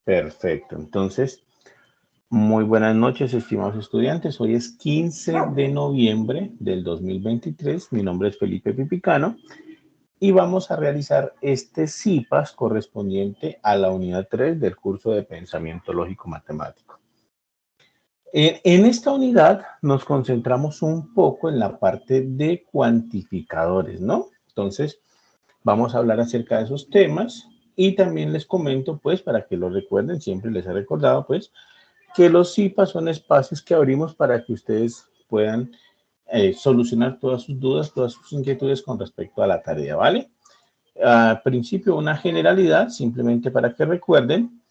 Perfecto. Entonces, muy buenas noches, estimados estudiantes. Hoy es 15 de noviembre del 2023. Mi nombre es Felipe Pipicano y vamos a realizar este CIPAS correspondiente a la unidad 3 del curso de Pensamiento Lógico Matemático. En esta unidad nos concentramos un poco en la parte de cuantificadores, ¿no? Entonces, vamos a hablar acerca de esos temas y también les comento, pues, para que lo recuerden, siempre les he recordado, pues, que los CIPAS son espacios que abrimos para que ustedes puedan solucionar todas sus dudas, todas sus inquietudes con respecto a la tarea, ¿vale? Al principio, una generalidad, simplemente para que recuerden.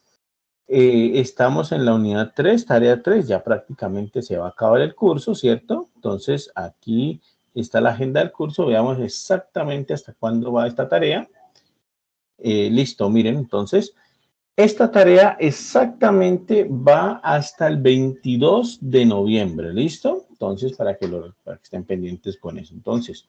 Estamos en la unidad 3, tarea 3, ya prácticamente se va a acabar el curso, ¿cierto? Entonces, aquí está la agenda del curso, veamos exactamente hasta cuándo va esta tarea. Listo, miren, entonces, esta tarea exactamente va hasta el 22 de noviembre, ¿listo? Entonces, para que estén pendientes con eso. Entonces,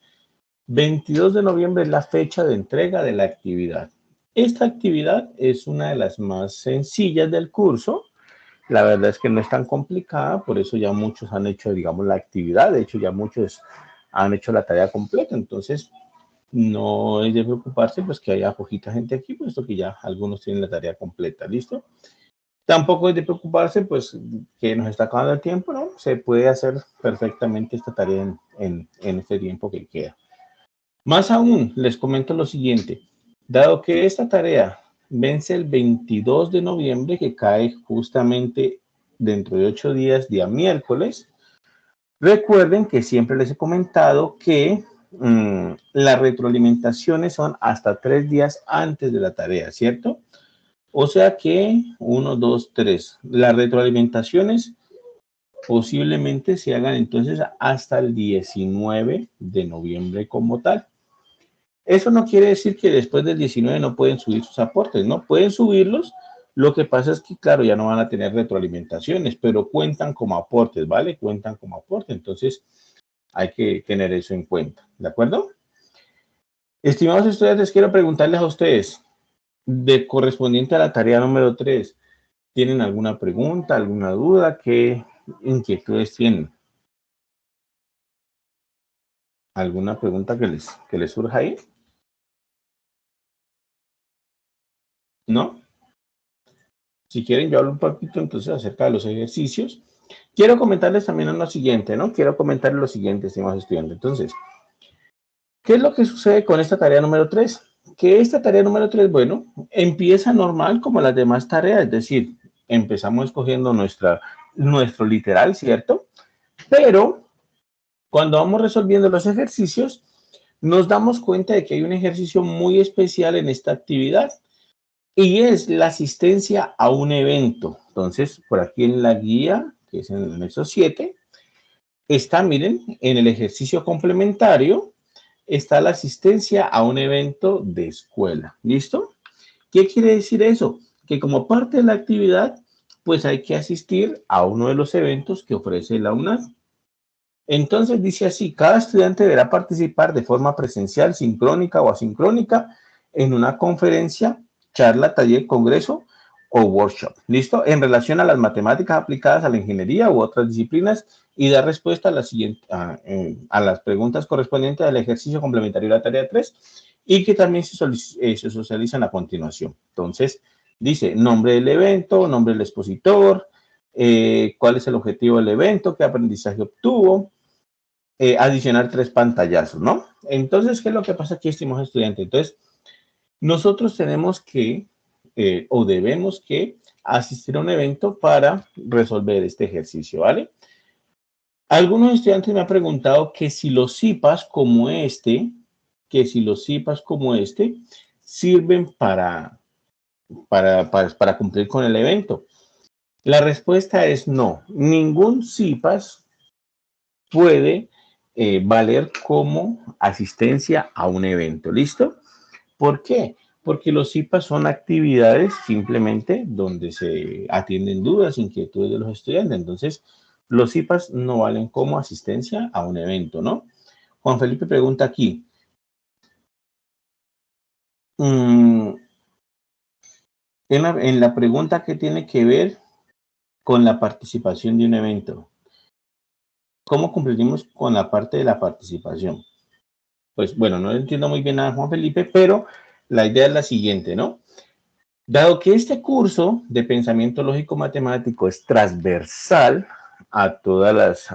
22 de noviembre es la fecha de entrega de la actividad. Esta actividad es una de las más sencillas del curso. La verdad es que no es tan complicada, por eso ya muchos han hecho, digamos, la actividad. De hecho, ya muchos han hecho la tarea completa. Entonces, no es de preocuparse, pues que haya poquita gente aquí, puesto que ya algunos tienen la tarea completa. ¿Listo? Tampoco es de preocuparse, pues, que nos está acabando el tiempo, ¿no? Se puede hacer perfectamente esta tarea en este tiempo que queda. Más aún, les comento lo siguiente. Dado que esta tarea vence el 22 de noviembre, que cae justamente dentro de 8 días, día miércoles, recuerden que siempre les he comentado que las retroalimentaciones son hasta 3 días antes de la tarea, ¿cierto? O sea que 1, 2, 3. Las retroalimentaciones posiblemente se hagan entonces hasta el 19 de noviembre como tal. Eso no quiere decir que después del 19 no pueden subir sus aportes, ¿no? Pueden subirlos. Lo que pasa es que, claro, ya no van a tener retroalimentaciones, pero cuentan como aportes, ¿vale? Cuentan como aporte. Entonces, hay que tener eso en cuenta, ¿de acuerdo? Estimados estudiantes, quiero preguntarles a ustedes, de correspondiente a la tarea número 3, ¿tienen alguna pregunta, alguna duda? ¿Qué inquietudes tienen? ¿Alguna pregunta que les surja ahí? ¿No? Si quieren, yo hablo un poquito entonces acerca de los ejercicios. Quiero comentarles también lo siguiente, ¿no? Quiero comentarles lo siguiente, estimados estudiantes. Entonces, ¿qué es lo que sucede con esta tarea número 3? Que esta tarea número 3, bueno, empieza normal como las demás tareas, es decir, empezamos escogiendo nuestro literal, ¿cierto? Pero cuando vamos resolviendo los ejercicios, nos damos cuenta de que hay un ejercicio muy especial en esta actividad y es la asistencia a un evento. Entonces, por aquí en la guía, que es en el anexo 7, está, miren, en el ejercicio complementario, está la asistencia a un evento de escuela. ¿Listo? ¿Qué quiere decir eso? Que como parte de la actividad, pues hay que asistir a uno de los eventos que ofrece la UNAM. Entonces dice así, cada estudiante deberá participar de forma presencial, sincrónica o asincrónica en una conferencia, charla, taller, congreso o workshop. ¿Listo? En relación a las matemáticas aplicadas a la ingeniería u otras disciplinas y dar respuesta a las preguntas correspondientes al ejercicio complementario de la tarea 3 y que también se socializan a continuación. Entonces, dice nombre del evento, nombre del expositor, cuál es el objetivo del evento, qué aprendizaje obtuvo, adicionar 3 pantallazos, ¿no? Entonces, ¿qué es lo que pasa aquí, estimados estudiantes? Entonces, nosotros tenemos que o debemos que asistir a un evento para resolver este ejercicio, ¿vale? Algunos estudiantes me han preguntado que si los CIPAS como este, sirven para cumplir con el evento. La respuesta es no. Ningún CIPAS puede valer como asistencia a un evento. ¿Listo? ¿Por qué? Porque los CIPAS son actividades simplemente donde se atienden dudas, inquietudes de los estudiantes. Entonces, los CIPAS no valen como asistencia a un evento, ¿no? Juan Felipe pregunta aquí. en la pregunta que tiene que ver con la participación de un evento. ¿Cómo cumplimos con la parte de la participación? Pues bueno, no entiendo muy bien a Juan Felipe, pero la idea es la siguiente, ¿no? Dado que este curso de pensamiento lógico matemático es transversal a todas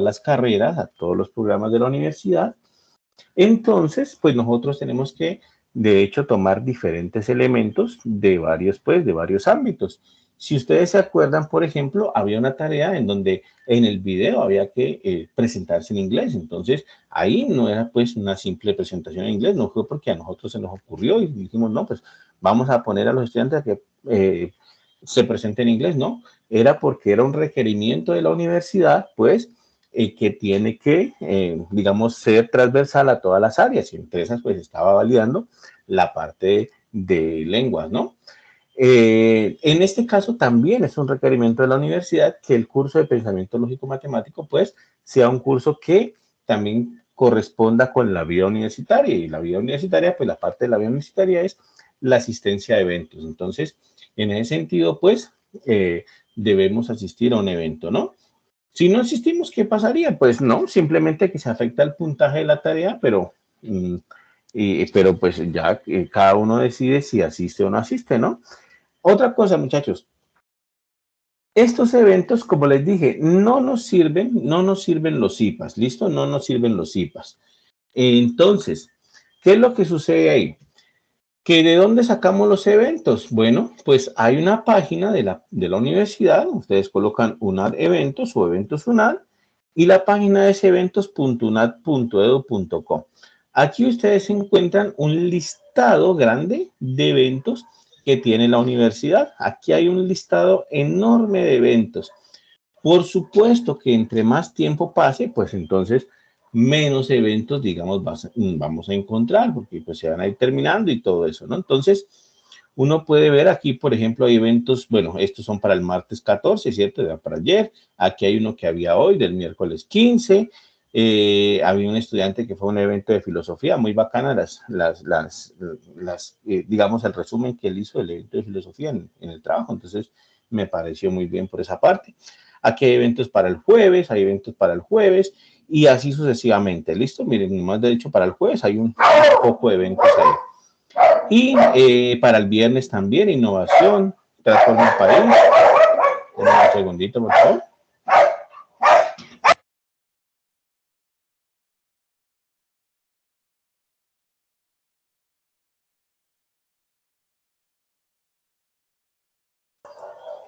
las carreras, a todos los programas de la universidad, entonces, pues nosotros tenemos que, de hecho, tomar diferentes elementos de varios ámbitos. Si ustedes se acuerdan, por ejemplo, había una tarea en donde en el video había que presentarse en inglés. Entonces, ahí no era pues una simple presentación en inglés, no fue porque a nosotros se nos ocurrió y dijimos, no, pues vamos a poner a los estudiantes a que se presenten en inglés, no. Era porque era un requerimiento de la universidad, pues, que tiene que, digamos, ser transversal a todas las áreas. Y entre esas, pues, estaba validando la parte de lenguas, ¿no? En este caso también es un requerimiento de la universidad que el curso de pensamiento lógico matemático, pues, sea un curso que también corresponda con la vida universitaria. Y la vida universitaria, pues, la parte de la vida universitaria es la asistencia a eventos. Entonces, en ese sentido, pues, debemos asistir a un evento, ¿no? Si no asistimos, ¿qué pasaría? Pues no, simplemente que se afecta el puntaje de la tarea, pero pues ya cada uno decide si asiste o no asiste, ¿no? Otra cosa, muchachos, estos eventos, como les dije, no nos sirven los IPAs, ¿listo? No nos sirven los IPAs. Entonces, ¿qué es lo que sucede ahí? ¿Que de dónde sacamos los eventos? Bueno, pues hay una página de la universidad, ustedes colocan UNAD Eventos o Eventos UNAD, y la página es eventos.unad.edu.co. Aquí ustedes encuentran un listado grande de eventos que tiene la universidad. Aquí hay un listado enorme de eventos. Por supuesto que entre más tiempo pase, pues entonces menos eventos, digamos, vamos a encontrar, porque pues se van a ir terminando y todo eso, ¿no? Entonces, uno puede ver aquí, por ejemplo, hay eventos, bueno, estos son para el martes 14, ¿cierto? Era para ayer. Aquí hay uno que había hoy, del miércoles 15. Había un estudiante que fue a un evento de filosofía, muy bacana digamos, el resumen que él hizo del evento de filosofía en el trabajo. Entonces, me pareció muy bien por esa parte. Aquí hay eventos para el jueves, hay eventos para el jueves y así sucesivamente. ¿Listo? Miren, más de hecho, para el jueves hay un poco de eventos ahí. Y para el viernes también, innovación, transforma el país. Un segundito, por favor.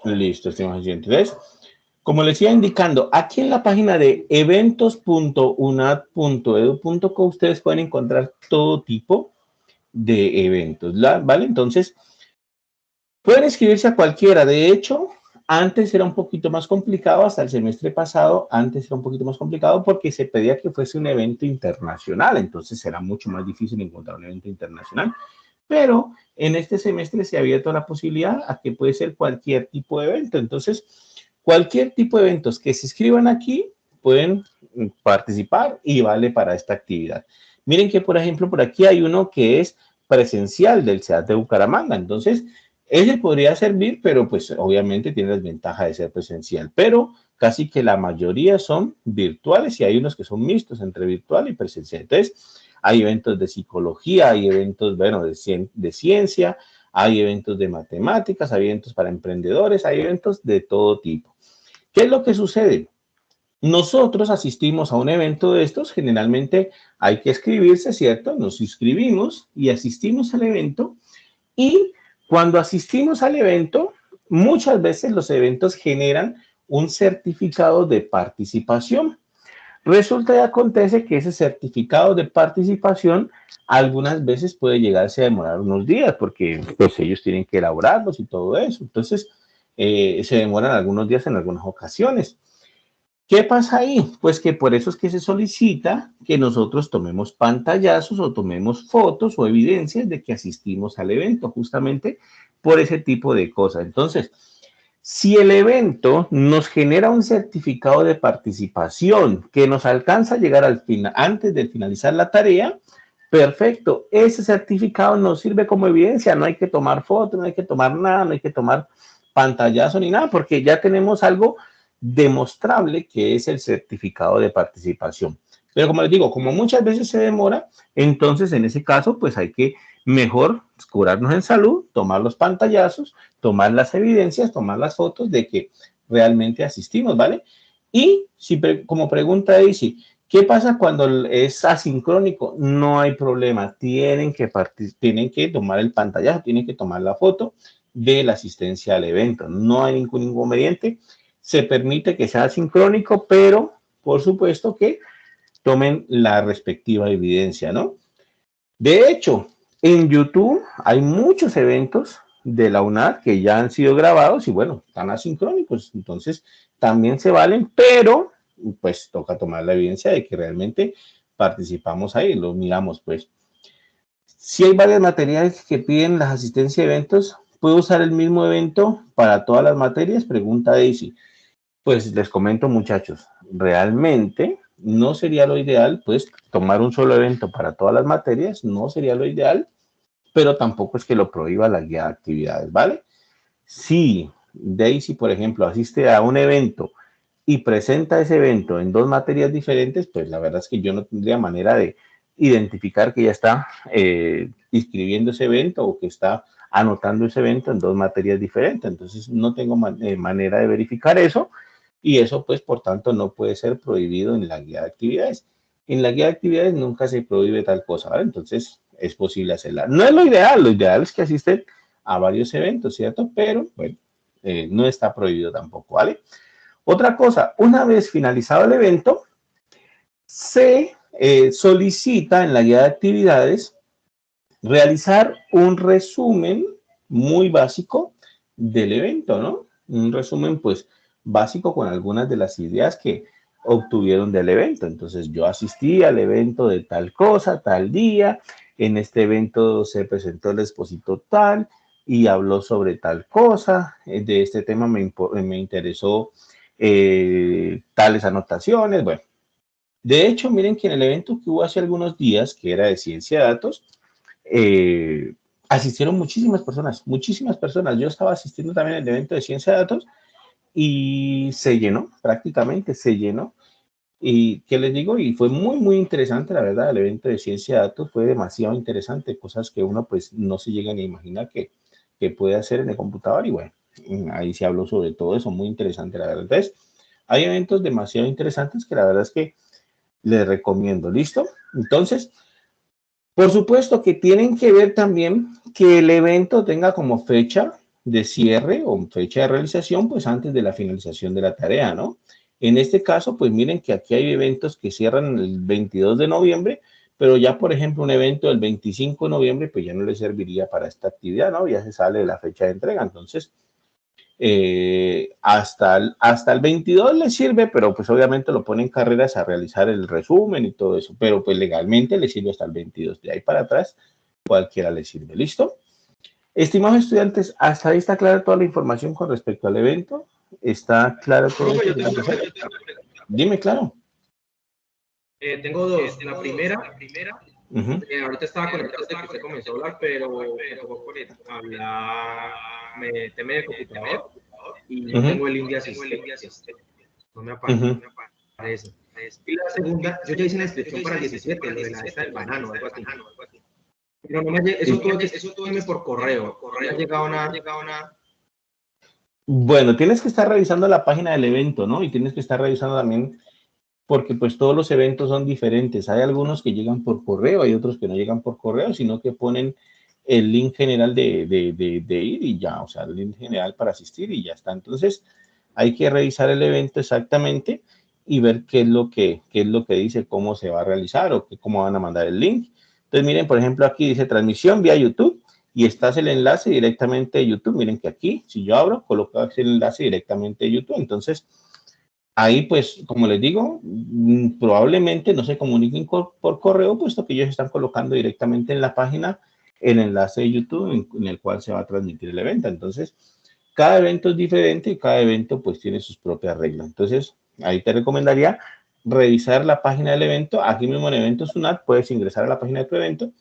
Listo, estimados oyentes. Como les iba indicando, aquí en la página de eventos.unad.edu.co ustedes pueden encontrar todo tipo de eventos, ¿vale? Entonces, pueden inscribirse a cualquiera. De hecho, antes era un poquito más complicado, hasta el semestre pasado, antes era un poquito más complicado porque se pedía que fuese un evento internacional, entonces era mucho más difícil encontrar un evento internacional. Pero en este semestre se ha abierto la posibilidad a que puede ser cualquier tipo de evento. Entonces, cualquier tipo de eventos que se escriban aquí pueden participar y vale para esta actividad. Miren que, por ejemplo, por aquí hay uno que es presencial del SEAT de Bucaramanga. Entonces, ese podría servir, pero pues obviamente tiene las ventajas de ser presencial. Pero casi que la mayoría son virtuales y hay unos que son mixtos entre virtual y presencial. Entonces, hay eventos de psicología, hay eventos, bueno, de ciencia, hay eventos de matemáticas, hay eventos para emprendedores, hay eventos de todo tipo. ¿Qué es lo que sucede? Nosotros asistimos a un evento de estos, generalmente hay que inscribirse, ¿cierto? Nos inscribimos y asistimos al evento y cuando asistimos al evento, muchas veces los eventos generan un certificado de participación. Resulta y acontece que ese certificado de participación algunas veces puede llegarse a demorar unos días porque pues ellos tienen que elaborarlos y todo eso. Entonces, se demoran algunos días en algunas ocasiones. ¿Qué pasa ahí? Pues que por eso es que se solicita que nosotros tomemos pantallazos o tomemos fotos o evidencias de que asistimos al evento, justamente por ese tipo de cosas. Entonces, si el evento nos genera un certificado de participación que nos alcanza a llegar al final, antes de finalizar la tarea, Perfecto, ese certificado nos sirve como evidencia, no hay que tomar fotos, no hay que tomar nada, no hay que tomar pantallazo ni nada, porque ya tenemos algo demostrable que es el certificado de participación. Pero como les digo, como muchas veces se demora, entonces en ese caso pues hay que mejor curarnos en salud, tomar los pantallazos, tomar las evidencias, tomar las fotos de que realmente asistimos, ¿vale? Y si como pregunta Daisy, ¿qué pasa cuando es asincrónico? No hay problema, tienen que tomar el pantallazo, tienen que tomar la foto de la asistencia al evento. No hay ningún inconveniente, se permite que sea asincrónico, pero por supuesto que tomen la respectiva evidencia, ¿no? De hecho, en YouTube hay muchos eventos de la UNAD que ya han sido grabados y bueno, están asincrónicos, entonces también se valen, pero pues toca tomar la evidencia de que realmente participamos ahí, lo miramos pues. Si hay varias materias que piden las asistencias a eventos, ¿puedo usar el mismo evento para todas las materias? Pregunta Daisy. Pues les comento muchachos, realmente no sería lo ideal, pues tomar un solo evento para todas las materias, no sería lo ideal, pero tampoco es que lo prohíba la guía de actividades, ¿vale? Si Daisy, por ejemplo, asiste a un evento y presenta ese evento en dos materias diferentes, pues la verdad es que yo no tendría manera de identificar que ya está inscribiendo ese evento o que está anotando ese evento en dos materias diferentes. Entonces no tengo manera de verificar eso y eso pues por tanto no puede ser prohibido en la guía de actividades. En la guía de actividades nunca se prohíbe tal cosa, ¿vale? Entonces es posible hacerla. No es lo ideal es que asisten a varios eventos, ¿cierto? Pero bueno, no está prohibido tampoco, ¿vale? Otra cosa, una vez finalizado el evento, se solicita en la guía de actividades realizar un resumen muy básico del evento, ¿no? Un resumen, pues, básico con algunas de las ideas que obtuvieron del evento. Entonces, yo asistí al evento de tal cosa, tal día. En este evento se presentó el expositor tal y habló sobre tal cosa. De este tema me interesó tales anotaciones. Bueno, de hecho, miren que en el evento que hubo hace algunos días, que era de ciencia de datos, eh, asistieron muchísimas personas, muchísimas personas. Yo estaba asistiendo también al evento de ciencia de datos y se llenó, prácticamente se llenó. Y qué les digo, y fue muy, muy interesante, la verdad, el evento de ciencia de datos fue demasiado interesante, cosas que uno pues no se llega ni a imaginar que puede hacer en el computador y bueno, ahí se habló sobre todo eso, muy interesante, la verdad. Entonces, hay eventos demasiado interesantes que la verdad es que les recomiendo, ¿listo? Entonces, por supuesto que tienen que ver también que el evento tenga como fecha de cierre o fecha de realización, pues antes de la finalización de la tarea, ¿no? En este caso, pues miren que aquí hay eventos que cierran el 22 de noviembre, pero ya, por ejemplo, un evento del 25 de noviembre, pues ya no le serviría para esta actividad, ¿no? Ya se sale de la fecha de entrega. Entonces, hasta el 22 le sirve, pero pues obviamente lo pone en carreras a realizar el resumen y todo eso, pero pues legalmente le sirve hasta el 22. De ahí para atrás, cualquiera le sirve. ¿Listo? Estimados estudiantes, hasta ahí está clara toda la información con respecto al evento. ¿Está claro todo Profe, esto? yo tengo una pregunta. Dime, claro. Tengo dos. La primera, ahorita estaba Uh-huh. conectado desde que usted comenzó a hablar, pero me tocó hablar, meterme en el computador y no tengo el link de asistentes. No me aparece. Y la segunda, yo ya hice la inscripción para el 17, lo de la esta del banano, algo así. Pero no me eso todo viene por correo. No me ha llegado nada. Bueno, tienes que estar revisando la página del evento, ¿no? Y tienes que estar revisando también porque pues todos los eventos son diferentes. Hay algunos que llegan por correo, hay otros que no llegan por correo, sino que ponen el link general de ir y ya, o sea, el link general para asistir y ya está. Entonces, hay que revisar el evento exactamente y ver qué es lo que dice, cómo se va a realizar o cómo van a mandar el link. Entonces, miren, por ejemplo, aquí dice transmisión vía YouTube y está el enlace directamente de YouTube. Miren que aquí, si yo abro, coloco el enlace directamente de YouTube. Entonces, ahí, pues, como les digo, probablemente no se comuniquen por correo, puesto que ellos están colocando directamente en la página el enlace de YouTube en el cual se va a transmitir el evento. Entonces, cada evento es diferente y cada evento, pues, tiene sus propias reglas. Entonces, ahí te recomendaría revisar la página del evento. Aquí mismo en Eventos UNAD puedes ingresar a la página de tu evento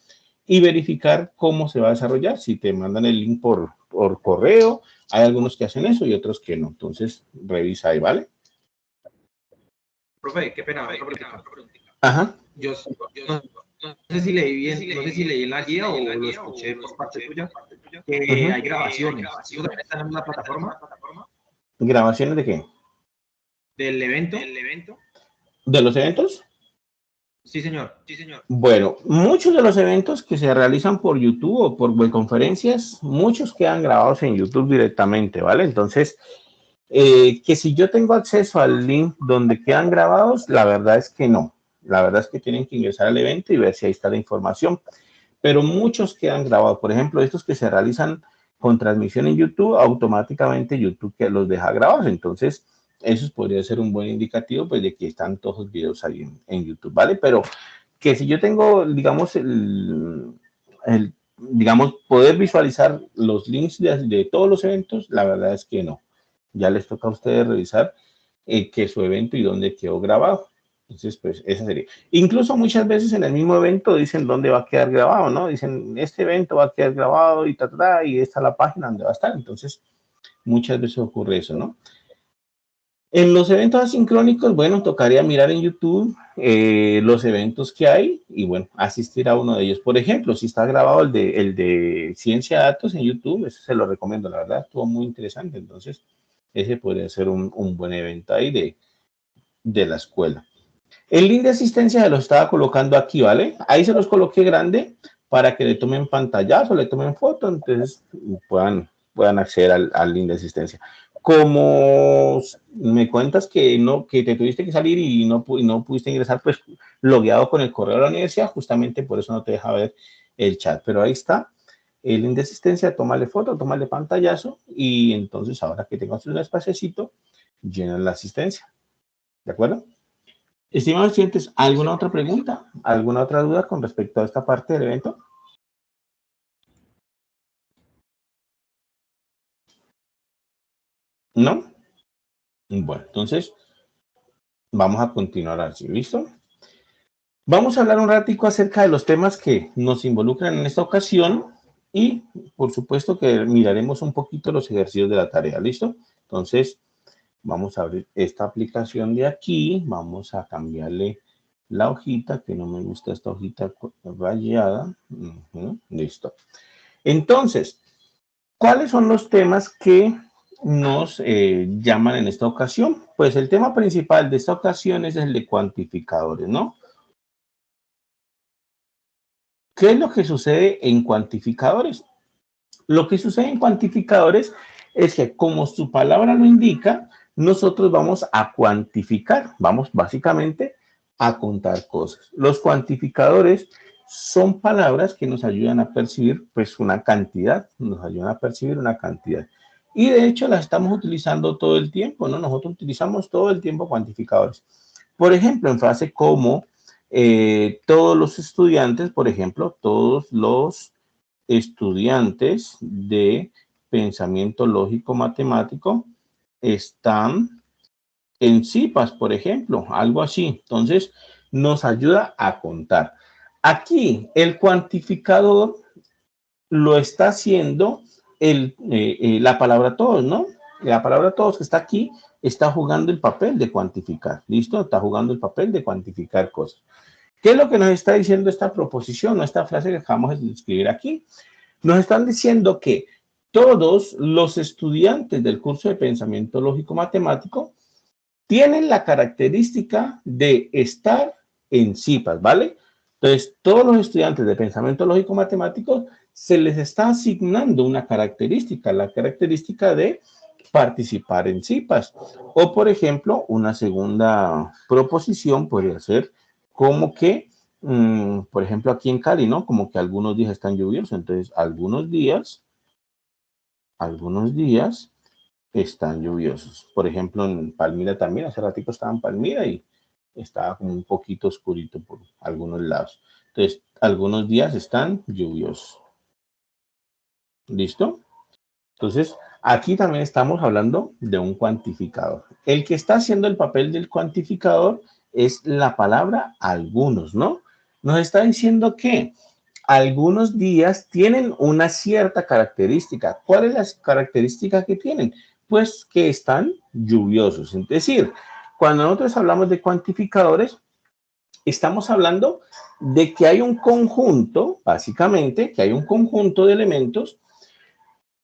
y verificar cómo se va a desarrollar. Si te mandan el link por correo, hay algunos que hacen eso y otros que no. Entonces, revisa ahí, ¿vale? Profe, qué pena, otra pregunta. Ajá. Yo no sé si leí bien, no sé si leí en la guía o lo escuché por parte tuya, que hay grabaciones. ¿Eso también está en la plataforma? ¿Grabaciones de qué? ¿Del evento? ¿De los eventos? Sí, señor. Sí, señor. Bueno, muchos de los eventos que se realizan por YouTube o por webconferencias, muchos quedan grabados en YouTube directamente, ¿vale? Entonces, que si yo tengo acceso al link donde quedan grabados, la verdad es que no. La verdad es que tienen que ingresar al evento y ver si ahí está la información. Pero muchos quedan grabados. Por ejemplo, estos que se realizan con transmisión en YouTube, automáticamente YouTube que los deja grabados. Entonces, eso podría ser un buen indicativo pues, de que están todos los videos ahí en YouTube, ¿vale? Pero que si yo tengo, digamos, digamos, poder visualizar los links de todos los eventos, la verdad es que no. Ya les toca a ustedes revisar que su evento y dónde quedó grabado. Entonces, pues, esa sería. Incluso muchas veces en el mismo evento dicen dónde va a quedar grabado, ¿no? Dicen, este evento va a quedar grabado y y esta es la página donde va a estar. Entonces, muchas veces ocurre eso, ¿no? En los eventos asincrónicos, bueno, tocaría mirar en YouTube los eventos que hay y, bueno, asistir a uno de ellos. Por ejemplo, si está grabado el de ciencia de datos en YouTube, eso se lo recomiendo, la verdad, estuvo muy interesante. Entonces, ese podría ser un buen evento ahí de la escuela. El link de asistencia se lo estaba colocando aquí, ¿vale? Ahí se los coloqué grande para que le tomen pantallazo, le tomen foto, entonces puedan acceder al link de asistencia. Como me cuentas que te tuviste que salir y no pudiste ingresar, pues logueado con el correo de la universidad, justamente por eso no te deja ver el chat, pero ahí está el link de asistencia, tómale foto, tómale pantallazo y entonces ahora que tengas un espacecito, llenan la asistencia, ¿de acuerdo? Estimados estudiantes, ¿alguna otra pregunta? ¿Alguna otra duda con respecto a esta parte del evento? ¿No? Bueno, entonces vamos a continuar así, ¿listo? Vamos a hablar un ratico acerca de los temas que nos involucran en esta ocasión y, por supuesto, que miraremos un poquito los ejercicios de la tarea, ¿listo? Entonces, vamos a abrir esta aplicación de aquí, vamos a cambiarle la hojita, que no me gusta esta hojita rayada. Listo. Entonces, ¿cuáles son los temas que nos llaman en esta ocasión? Pues el tema principal de esta ocasión es el de cuantificadores, ¿no? ¿Qué es lo que sucede en cuantificadores? Lo que sucede en cuantificadores es que, como su palabra lo indica, nosotros vamos a cuantificar, vamos básicamente a contar cosas. Los cuantificadores son palabras que nos ayudan a percibir pues una cantidad, nos ayudan a percibir una cantidad. Y de hecho las estamos utilizando todo el tiempo, ¿no? Nosotros utilizamos todo el tiempo cuantificadores. Por ejemplo, en frases como todos los estudiantes, por ejemplo, todos los estudiantes de pensamiento lógico matemático están en CIPAS, por ejemplo, algo así. Entonces, nos ayuda a contar. Aquí, el cuantificador lo está haciendo la palabra todos, ¿no? La palabra todos que está aquí está jugando el papel de cuantificar, ¿listo? Está jugando el papel de cuantificar cosas. ¿Qué es lo que nos está diciendo esta proposición o esta frase que acabamos de escribir aquí? Nos están diciendo que todos los estudiantes del curso de pensamiento lógico matemático tienen la característica de estar en CIPAS, ¿vale? Entonces, todos los estudiantes de pensamiento lógico matemático se les está asignando una característica, la característica de participar en CIPAS. O, por ejemplo, una segunda proposición podría ser como que, por ejemplo, aquí en Cali, ¿no? Como que algunos días están lluviosos, entonces algunos días están lluviosos. Por ejemplo, en Palmira también, hace ratito estaba en Palmira y estaba como un poquito oscurito por algunos lados. Entonces, algunos días están lluviosos. ¿Listo? Entonces, aquí también estamos hablando de un cuantificador. El que está haciendo el papel del cuantificador es la palabra algunos, ¿no? Nos está diciendo que algunos días tienen una cierta característica. ¿Cuál es la característica que tienen? Pues que están lluviosos. Es decir, cuando nosotros hablamos de cuantificadores, estamos hablando de que hay un conjunto, básicamente, que hay un conjunto de elementos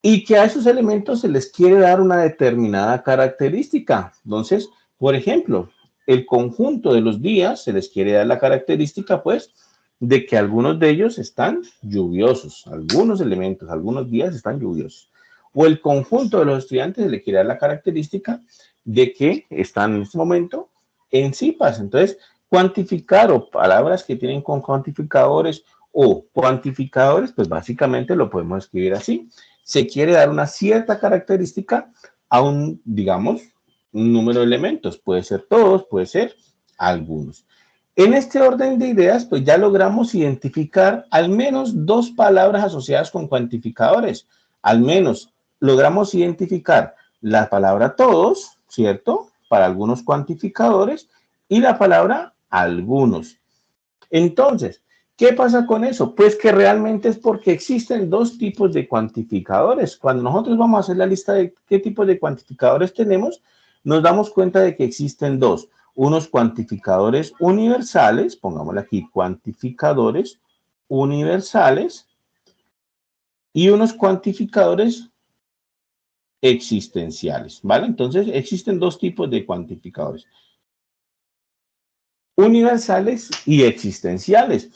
y que a esos elementos se les quiere dar una determinada característica. Entonces, por ejemplo, el conjunto de los días se les quiere dar la característica, pues, de que algunos de ellos están lluviosos, algunos elementos, algunos días están lluviosos. O el conjunto de los estudiantes se le quiere dar la característica de que están en este momento en CIPAS. Entonces, cuantificar o palabras que tienen con cuantificadores o cuantificadores, pues básicamente lo podemos escribir así. Se quiere dar una cierta característica a un, digamos, un número de elementos. Puede ser todos, puede ser algunos. En este orden de ideas, pues ya logramos identificar al menos dos palabras asociadas con cuantificadores. Al menos logramos identificar la palabra todos, ¿cierto? Para algunos cuantificadores y la palabra algunos. Entonces, ¿qué pasa con eso? Pues que realmente es porque existen dos tipos de cuantificadores. Cuando nosotros vamos a hacer la lista de qué tipos de cuantificadores tenemos, nos damos cuenta de que existen dos. Unos cuantificadores universales, pongámosle aquí, cuantificadores universales, y unos cuantificadores existenciales, ¿vale? Entonces, existen dos tipos de cuantificadores, universales y existenciales.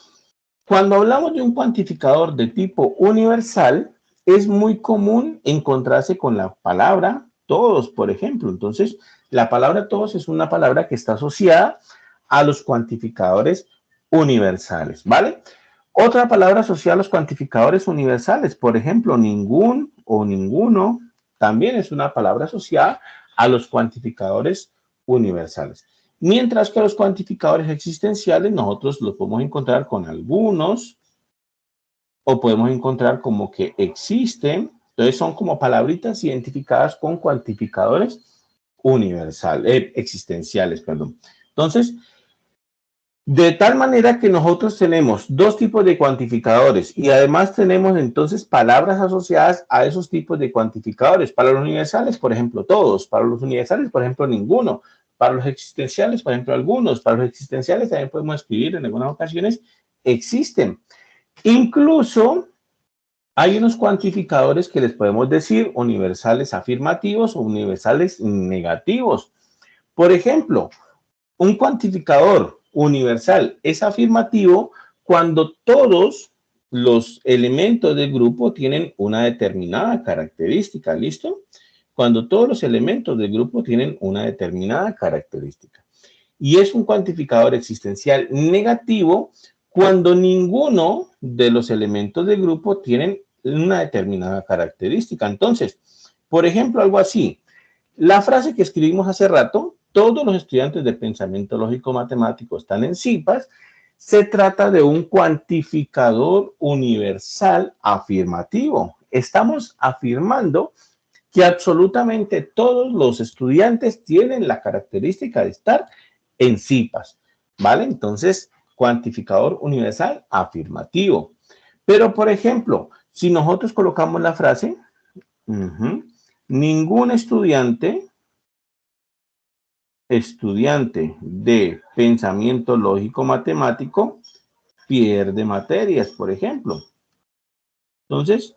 Cuando hablamos de un cuantificador de tipo universal, es muy común encontrarse con la palabra todos, por ejemplo. Entonces, la palabra todos es una palabra que está asociada a los cuantificadores universales, ¿vale? Otra palabra asociada a los cuantificadores universales, por ejemplo, ningún o ninguno, también es una palabra asociada a los cuantificadores universales. Mientras que los cuantificadores existenciales nosotros los podemos encontrar con algunos o podemos encontrar como que existen. Entonces son como palabritas identificadas con cuantificadores universales, existenciales, perdón. Entonces, de tal manera que nosotros tenemos dos tipos de cuantificadores y además tenemos entonces palabras asociadas a esos tipos de cuantificadores. Para los universales, por ejemplo, todos. Para los universales, por ejemplo, ninguno. Para los existenciales, por ejemplo, algunos. Para los existenciales también podemos escribir en algunas ocasiones existen. Incluso hay unos cuantificadores que les podemos decir universales afirmativos o universales negativos. Por ejemplo, un cuantificador universal es afirmativo cuando todos los elementos del grupo tienen una determinada característica, ¿listo? Cuando todos los elementos del grupo tienen una determinada característica. Y es un cuantificador existencial negativo cuando ninguno de los elementos del grupo tienen una determinada característica. Entonces, por ejemplo, algo así. La frase que escribimos hace rato, todos los estudiantes de pensamiento lógico matemático están en CIPAS, se trata de un cuantificador universal afirmativo. Estamos afirmando que absolutamente todos los estudiantes tienen la característica de estar en CIPAS, ¿vale? Entonces, cuantificador universal afirmativo. Pero, por ejemplo, si nosotros colocamos la frase, ningún estudiante de pensamiento lógico matemático pierde materias, por ejemplo. Entonces,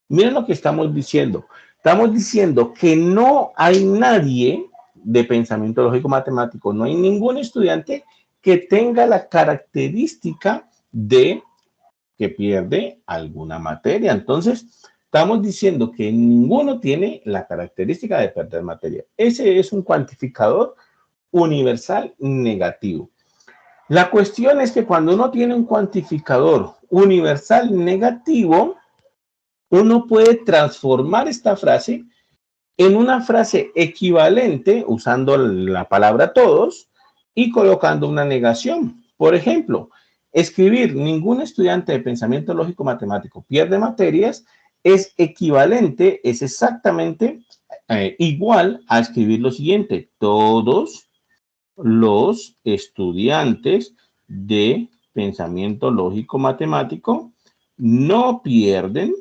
miren lo que estamos diciendo. Estamos diciendo que no hay nadie de pensamiento lógico matemático, no hay ningún estudiante que tenga la característica de que pierde alguna materia. Entonces, estamos diciendo que ninguno tiene la característica de perder materia. Ese es un cuantificador universal negativo. La cuestión es que cuando uno tiene un cuantificador universal negativo, uno puede transformar esta frase en una frase equivalente usando la palabra todos y colocando una negación. Por ejemplo, escribir ningún estudiante de pensamiento lógico matemático pierde materias es equivalente, es exactamente igual a escribir lo siguiente: todos los estudiantes de pensamiento lógico matemático no pierden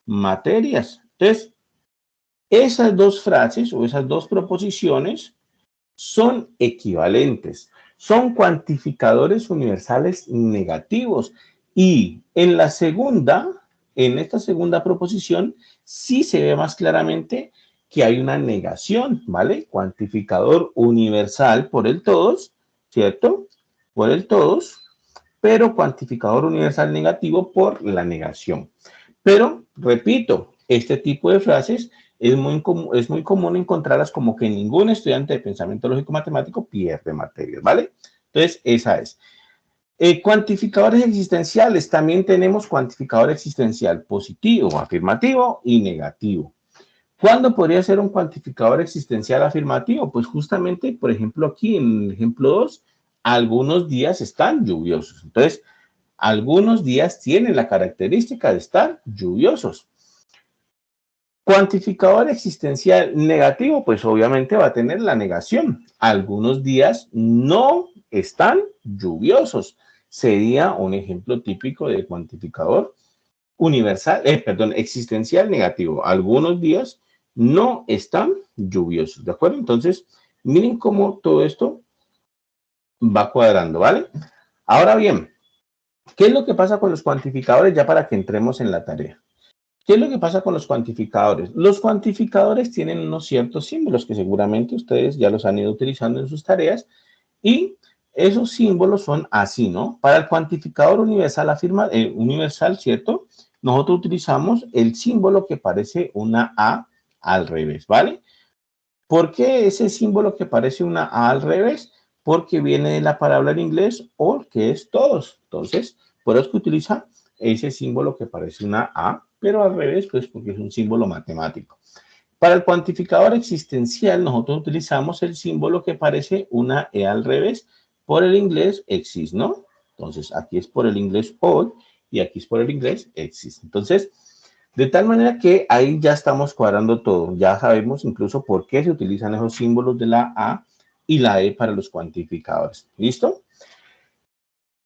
materias. Entonces, esas dos frases o esas dos proposiciones son equivalentes, son cuantificadores universales negativos. Y en la segunda, en esta segunda proposición, sí se ve más claramente que hay una negación, ¿vale? Cuantificador universal por el todos, ¿cierto? Por el todos, pero cuantificador universal negativo por la negación. Pero, repito, este tipo de frases es muy común encontrarlas como que ningún estudiante de pensamiento lógico matemático pierde materias, ¿vale? Entonces, esa es. Cuantificadores existenciales. También tenemos cuantificador existencial positivo, afirmativo y negativo. ¿Cuándo podría ser un cuantificador existencial afirmativo? Pues justamente, por ejemplo, aquí en el ejemplo 2, algunos días están lluviosos. Entonces, algunos días tienen la característica de estar lluviosos. Cuantificador existencial negativo, pues obviamente va a tener la negación. Algunos días no están lluviosos. Sería un ejemplo típico de cuantificador universal, existencial negativo. Algunos días no están lluviosos, ¿de acuerdo? Entonces, miren cómo todo esto va cuadrando, ¿vale? Ahora bien, ¿qué es lo que pasa con los cuantificadores ya para que entremos en la tarea? ¿Qué es lo que pasa con los cuantificadores? Los cuantificadores tienen unos ciertos símbolos que seguramente ustedes ya los han ido utilizando en sus tareas y esos símbolos son así, ¿no? Para el cuantificador universal, universal, ¿cierto? Nosotros utilizamos el símbolo que parece una A al revés, ¿vale? ¿Por qué ese símbolo que parece una A al revés? Porque viene de la palabra en inglés or, que es todos. Entonces, por eso que utiliza ese símbolo que parece una A, pero al revés, pues porque es un símbolo matemático. Para el cuantificador existencial, nosotros utilizamos el símbolo que parece una E al revés, por el inglés exist, ¿no? Entonces, aquí es por el inglés or y aquí es por el inglés exist. Entonces, de tal manera que ahí ya estamos cuadrando todo. Ya sabemos incluso por qué se utilizan esos símbolos de la A y la E para los cuantificadores. ¿Listo?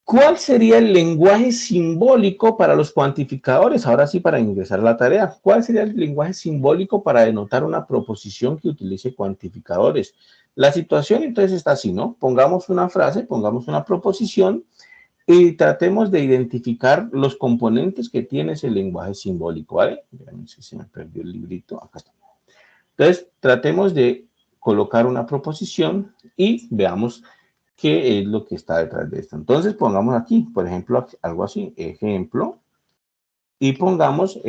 ¿Cuál sería el lenguaje simbólico para los cuantificadores? Ahora sí, para ingresar a la tarea. ¿Cuál sería el lenguaje simbólico para denotar una proposición que utilice cuantificadores? La situación entonces está así, ¿no? Pongamos una frase, pongamos una proposición y tratemos de identificar los componentes que tiene ese lenguaje simbólico, ¿vale? No sé si me perdió el librito. Acá está. Entonces, tratemos de colocar una proposición y veamos qué es lo que está detrás de esto. Entonces, pongamos aquí, por ejemplo, algo así, ejemplo, y pongamos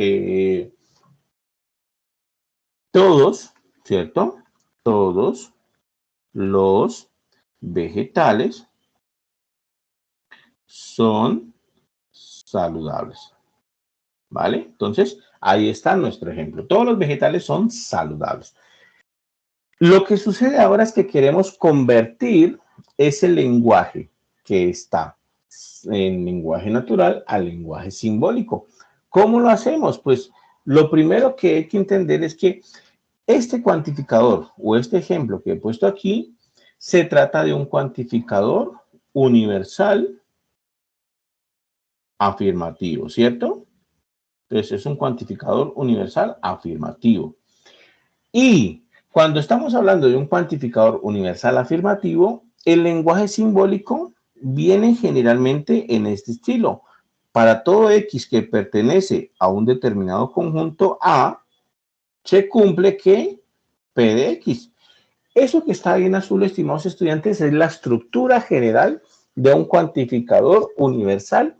todos, ¿cierto? Todos los vegetales son saludables, ¿vale? Entonces, ahí está nuestro ejemplo. Todos los vegetales son saludables. Lo que sucede ahora es que queremos convertir ese lenguaje que está en lenguaje natural al lenguaje simbólico. ¿Cómo lo hacemos? Pues lo primero que hay que entender es que este cuantificador o este ejemplo que he puesto aquí se trata de un cuantificador universal afirmativo, ¿cierto? Entonces es un cuantificador universal afirmativo. Y cuando estamos hablando de un cuantificador universal afirmativo, el lenguaje simbólico viene generalmente en este estilo. Para todo X que pertenece a un determinado conjunto A, se cumple que P de X. Eso que está ahí en azul, estimados estudiantes, es la estructura general de un cuantificador universal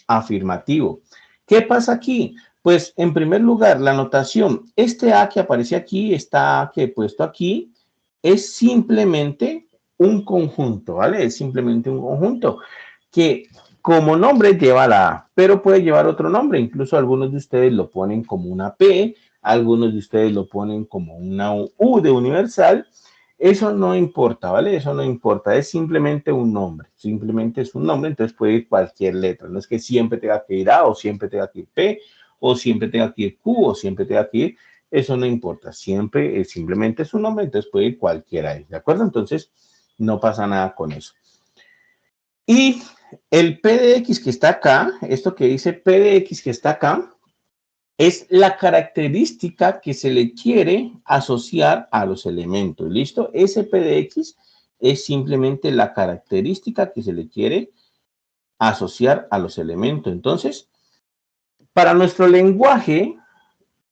afirmativo. ¿Qué pasa aquí? Pues en primer lugar, la notación, este A que aparece aquí, esta A que he puesto aquí, es simplemente un conjunto, ¿vale? Es simplemente un conjunto que como nombre lleva la A, pero puede llevar otro nombre. Incluso algunos de ustedes lo ponen como una P, algunos de ustedes lo ponen como una U de universal. Eso no importa, ¿vale? Eso no importa, es simplemente un nombre, simplemente es un nombre, entonces puede ir cualquier letra, no es que siempre tenga que ir A o siempre tenga que ir P o siempre tenga que ir Q o siempre tenga que ir eso no importa, siempre simplemente es un nombre, entonces puede ir cualquiera ahí, ¿de acuerdo? Entonces, no pasa nada con eso. Y el P de X que está acá, esto que dice P de X que está acá, es la característica que se le quiere asociar a los elementos, ¿listo? Ese P de X es simplemente la característica que se le quiere asociar a los elementos. Entonces, para nuestro lenguaje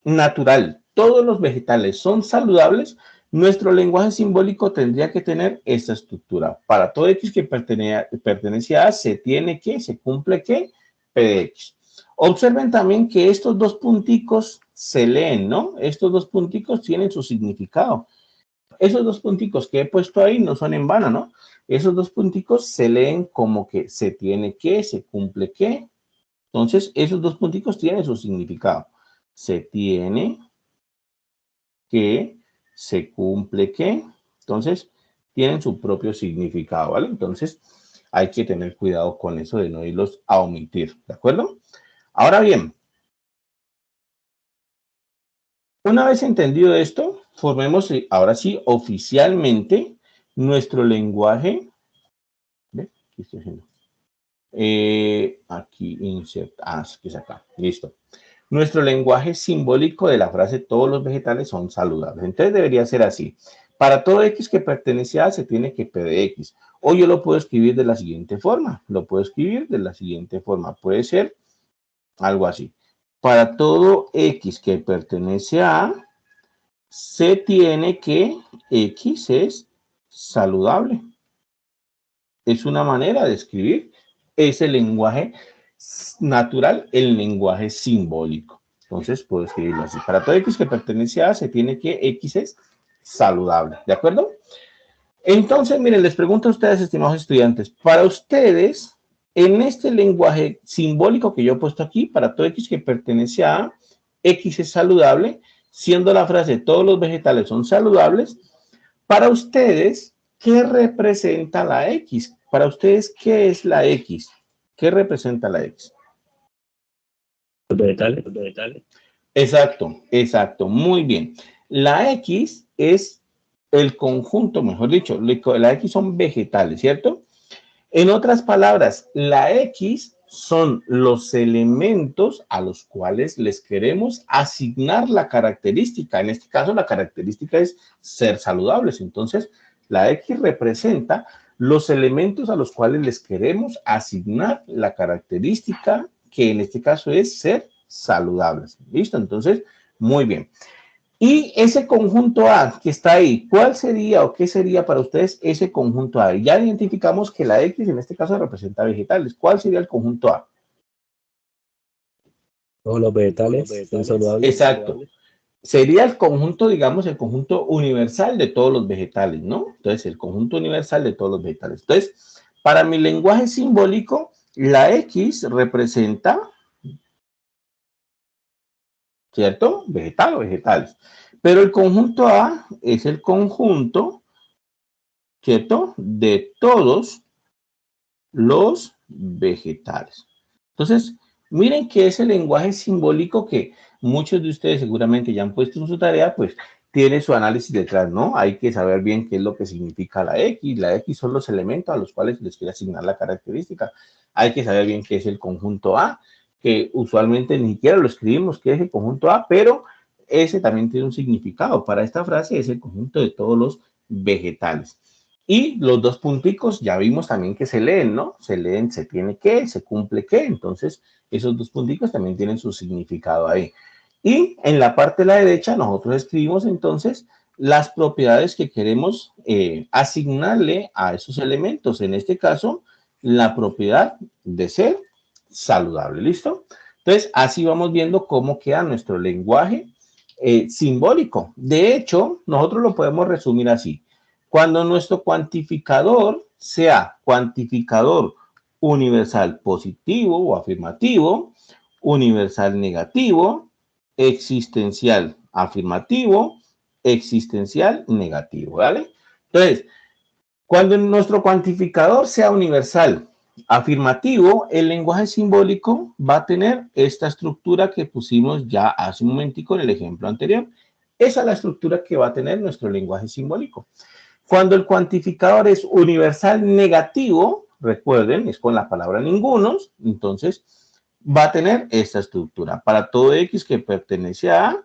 natural, todos los vegetales son saludables, nuestro lenguaje simbólico tendría que tener esta estructura. Para todo X que pertenece a, se tiene que, se cumple que, P de X. Observen también que estos dos punticos se leen, ¿no? Estos dos punticos tienen su significado. Esos dos punticos que he puesto ahí no son en vano, ¿no? Esos dos punticos se leen como que se tiene que, se cumple que. Entonces, esos dos punticos tienen su significado. Se tiene que, se cumple que. Entonces, tienen su propio significado, ¿vale? Entonces, hay que tener cuidado con eso de no irlos a omitir, ¿de acuerdo? Ahora bien, una vez entendido esto, formemos ahora sí oficialmente nuestro lenguaje. ¿Ve? ¿Qué estoy haciendo? Aquí insert, que es acá, listo. Nuestro lenguaje simbólico de la frase todos los vegetales son saludables. Entonces debería ser así. Para todo X que pertenece a se tiene que P de X. O yo lo puedo escribir de la siguiente forma. Lo puedo escribir de la siguiente forma. Puede ser algo así. Para todo X que pertenece a se tiene que X es saludable. Es una manera de escribir ese lenguaje natural, el lenguaje simbólico. Entonces, puedo escribirlo así. Para todo X que pertenece a, se tiene que X es saludable. ¿De acuerdo? Entonces, miren, les pregunto a ustedes, estimados estudiantes, para ustedes, en este lenguaje simbólico que yo he puesto aquí, para todo X que pertenece a, X es saludable, siendo la frase todos los vegetales son saludables, para ustedes, ¿qué representa la X? Para ustedes, ¿qué es la X? ¿Qué representa la X? Los vegetales. Exacto, exacto, muy bien. La X es el conjunto, mejor dicho, la X son vegetales, ¿cierto? En otras palabras, la X son los elementos a los cuales les queremos asignar la característica. En este caso, la característica es ser saludables. Entonces, la X representa los elementos a los cuales les queremos asignar la característica, que en este caso es ser saludables. ¿Listo? Entonces, muy bien. Y ese conjunto A que está ahí, ¿cuál sería o qué sería para ustedes ese conjunto A? Ya identificamos que la X en este caso representa vegetales. ¿Cuál sería el conjunto A? Todos los vegetales son saludables. Exacto. Sería el conjunto, digamos, el conjunto universal de todos los vegetales, ¿no? Entonces, el conjunto universal de todos los vegetales. Entonces, para mi lenguaje simbólico, la X representa, ¿cierto? Vegetal o vegetales. Pero el conjunto A es el conjunto, ¿cierto? De todos los vegetales. Entonces, miren que ese lenguaje simbólico que muchos de ustedes seguramente ya han puesto en su tarea, pues tiene su análisis detrás, ¿no? Hay que saber bien qué es lo que significa la X. La X son los elementos a los cuales les quiere asignar la característica. Hay que saber bien qué es el conjunto A, que usualmente ni siquiera lo escribimos, qué es el conjunto A, pero ese también tiene un significado. Para esta frase es el conjunto de todos los vegetales. Y los dos punticos ya vimos también que se leen, ¿no? Se leen, se tiene que, se cumple que. Entonces, esos dos punticos también tienen su significado ahí. Y en la parte de la derecha nosotros escribimos entonces las propiedades que queremos asignarle a esos elementos. En este caso, la propiedad de ser saludable. ¿Listo? Entonces, así vamos viendo cómo queda nuestro lenguaje simbólico. De hecho, nosotros lo podemos resumir así. Cuando nuestro cuantificador sea cuantificador universal positivo o afirmativo, universal negativo, existencial afirmativo, existencial negativo, ¿vale? Entonces, cuando nuestro cuantificador sea universal afirmativo, el lenguaje simbólico va a tener esta estructura que pusimos ya hace un momentico en el ejemplo anterior. Esa es la estructura que va a tener nuestro lenguaje simbólico. Cuando el cuantificador es universal negativo, recuerden, es con la palabra ningunos, entonces va a tener esta estructura. Para todo X que pertenece a A,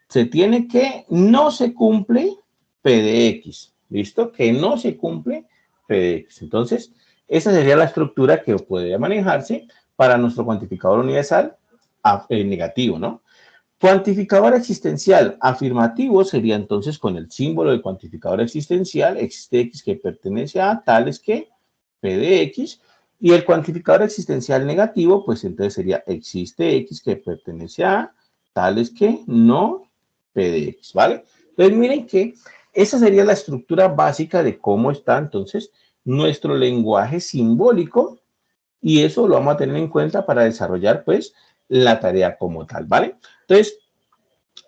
se tiene que no se cumple P de X. ¿Listo? Que no se cumple P de X. Entonces, esa sería la estructura que podría manejarse para nuestro cuantificador universal negativo, ¿no? Cuantificador existencial afirmativo sería entonces con el símbolo del cuantificador existencial, existe X que pertenece a tales que P de X, y el cuantificador existencial negativo, pues entonces sería existe X que pertenece a tales que no P de X, ¿vale? Entonces miren que esa sería la estructura básica de cómo está entonces nuestro lenguaje simbólico, y eso lo vamos a tener en cuenta para desarrollar pues la tarea como tal, ¿vale? Entonces,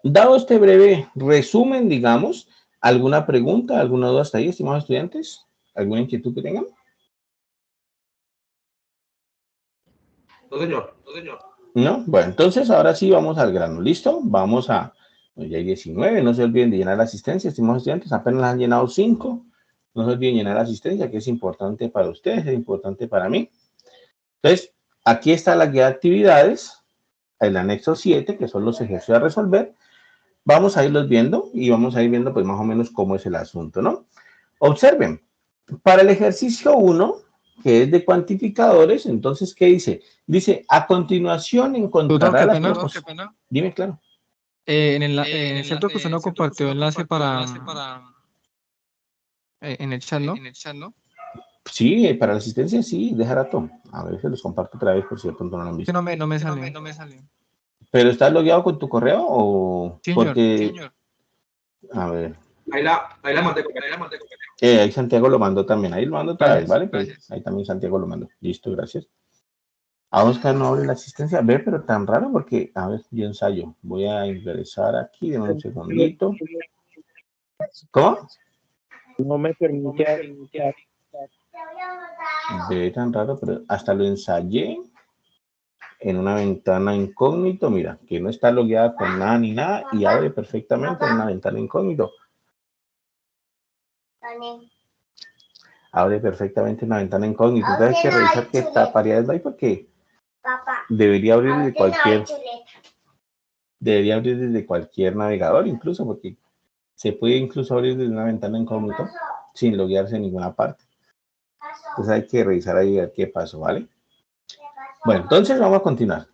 dado este breve resumen, digamos, ¿alguna pregunta, alguna duda hasta ahí, estimados estudiantes? ¿Alguna inquietud que tengan? No, señor. No, señor. ¿No? Bueno, entonces ahora sí vamos al grano. ¿Listo? Vamos a... Ya hay 19, no se olviden de llenar la asistencia, estimados estudiantes, apenas han llenado 5. No se olviden llenar la asistencia, que es importante para ustedes, es importante para mí. Entonces, aquí está la guía de actividades, el anexo 7, que son los ejercicios a resolver. Vamos a irlos viendo y vamos a ir viendo pues más o menos cómo es el asunto, ¿no? Observen, para el ejercicio 1, que es de cuantificadores, entonces, ¿qué dice? Dice, a continuación encontrará las proposiciones. Dime, claro. En el chat que usted no compartió enlace para en el chat, ¿no? Sí, para la asistencia sí, deja rato. A ver, se los comparto otra vez por si de pronto no lo han visto. Que no me salió. ¿Pero estás logueado con tu correo o...? Sí, porque... señor. A ver. Ahí la mandé. Ahí Santiago lo mandó también. Ahí lo mando otra vez, ¿vale? Gracias. Pues ahí también Santiago lo mandó. Listo, gracias. A Oscar no abre la asistencia. Ve, pero tan raro porque... A ver, yo ensayo. Voy a ingresar aquí. Deme un segundito. ¿Cómo? No me permite. Ve tan raro, pero hasta lo ensayé en una ventana incógnito. Mira, que no está logueada con nada ni nada y abre perfectamente en una ventana incógnito. Abre perfectamente una ventana incógnita. Entonces hay que revisar qué paridades no hay porque debería abrir desde cualquier navegador incluso, porque se puede incluso abrir desde una ventana incógnita sin loguearse en ninguna parte. Entonces hay que revisar ahí a ver qué pasó, ¿vale? Bueno, entonces vamos a continuar.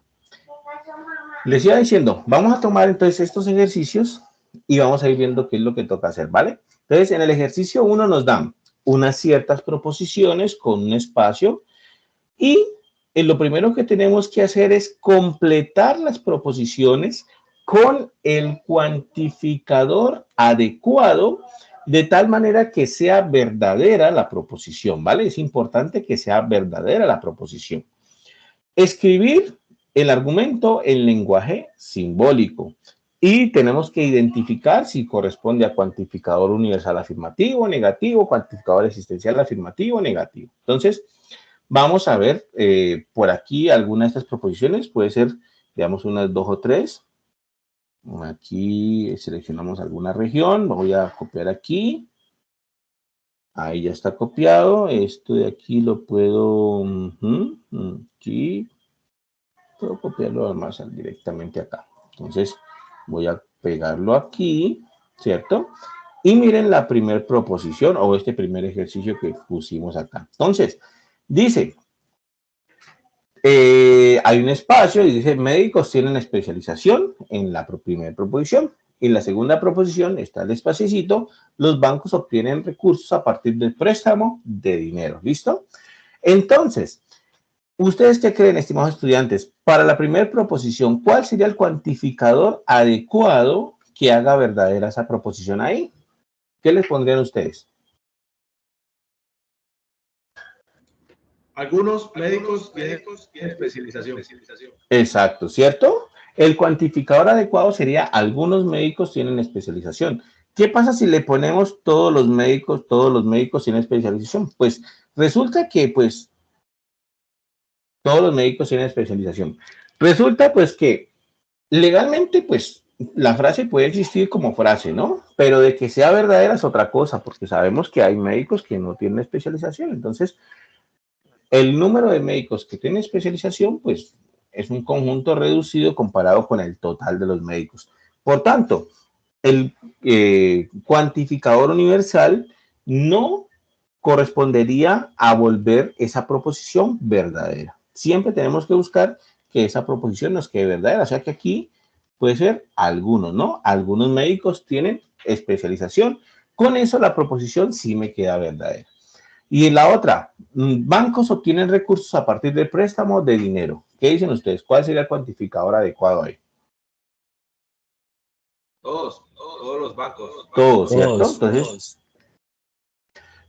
Les iba diciendo, vamos a tomar entonces estos ejercicios y vamos a ir viendo qué es lo que toca hacer, ¿vale? Entonces, en el ejercicio 1 nos dan unas ciertas proposiciones con un espacio y lo primero que tenemos que hacer es completar las proposiciones con el cuantificador adecuado de tal manera que sea verdadera la proposición, ¿vale? Es importante que sea verdadera la proposición. Escribir el argumento en lenguaje simbólico. Y tenemos que identificar si corresponde a cuantificador universal afirmativo, negativo, cuantificador existencial afirmativo, negativo. Entonces, vamos a ver por aquí algunas de estas proposiciones. Puede ser, digamos, unas 2 o 3. Aquí seleccionamos alguna región. Voy a copiar aquí. Ahí ya está copiado. Esto de aquí lo puedo... aquí. Puedo copiarlo además directamente acá. Entonces, voy a pegarlo aquí, ¿cierto? Y miren la primera proposición o este primer ejercicio que pusimos acá. Entonces, dice, hay un espacio y dice, médicos tienen especialización en la primera proposición. En la segunda proposición está el espacito, los bancos obtienen recursos a partir del préstamo de dinero. ¿Listo? Entonces, ¿ustedes qué creen, estimados estudiantes? Para la primera proposición, ¿cuál sería el cuantificador adecuado que haga verdadera esa proposición ahí? ¿Qué les pondrían ustedes? Algunos médicos tienen especialización. Exacto, ¿cierto? El cuantificador adecuado sería algunos médicos tienen especialización. ¿Qué pasa si le ponemos todos los médicos tienen especialización? Pues resulta que, pues, todos los médicos tienen especialización. Resulta, pues, que legalmente, pues, la frase puede existir como frase, ¿no? Pero de que sea verdadera es otra cosa, porque sabemos que hay médicos que no tienen especialización. Entonces, el número de médicos que tienen especialización, pues, es un conjunto reducido comparado con el total de los médicos. Por tanto, el cuantificador universal no correspondería a volver esa proposición verdadera. Siempre tenemos que buscar que esa proposición nos quede verdadera. O sea que aquí puede ser algunos, ¿no? Algunos médicos tienen especialización. Con eso la proposición sí me queda verdadera. Y la otra, bancos obtienen recursos a partir de préstamos de dinero. ¿Qué dicen ustedes? ¿Cuál sería el cuantificador adecuado ahí? Todos los bancos. Todos, ¿cierto? Entonces,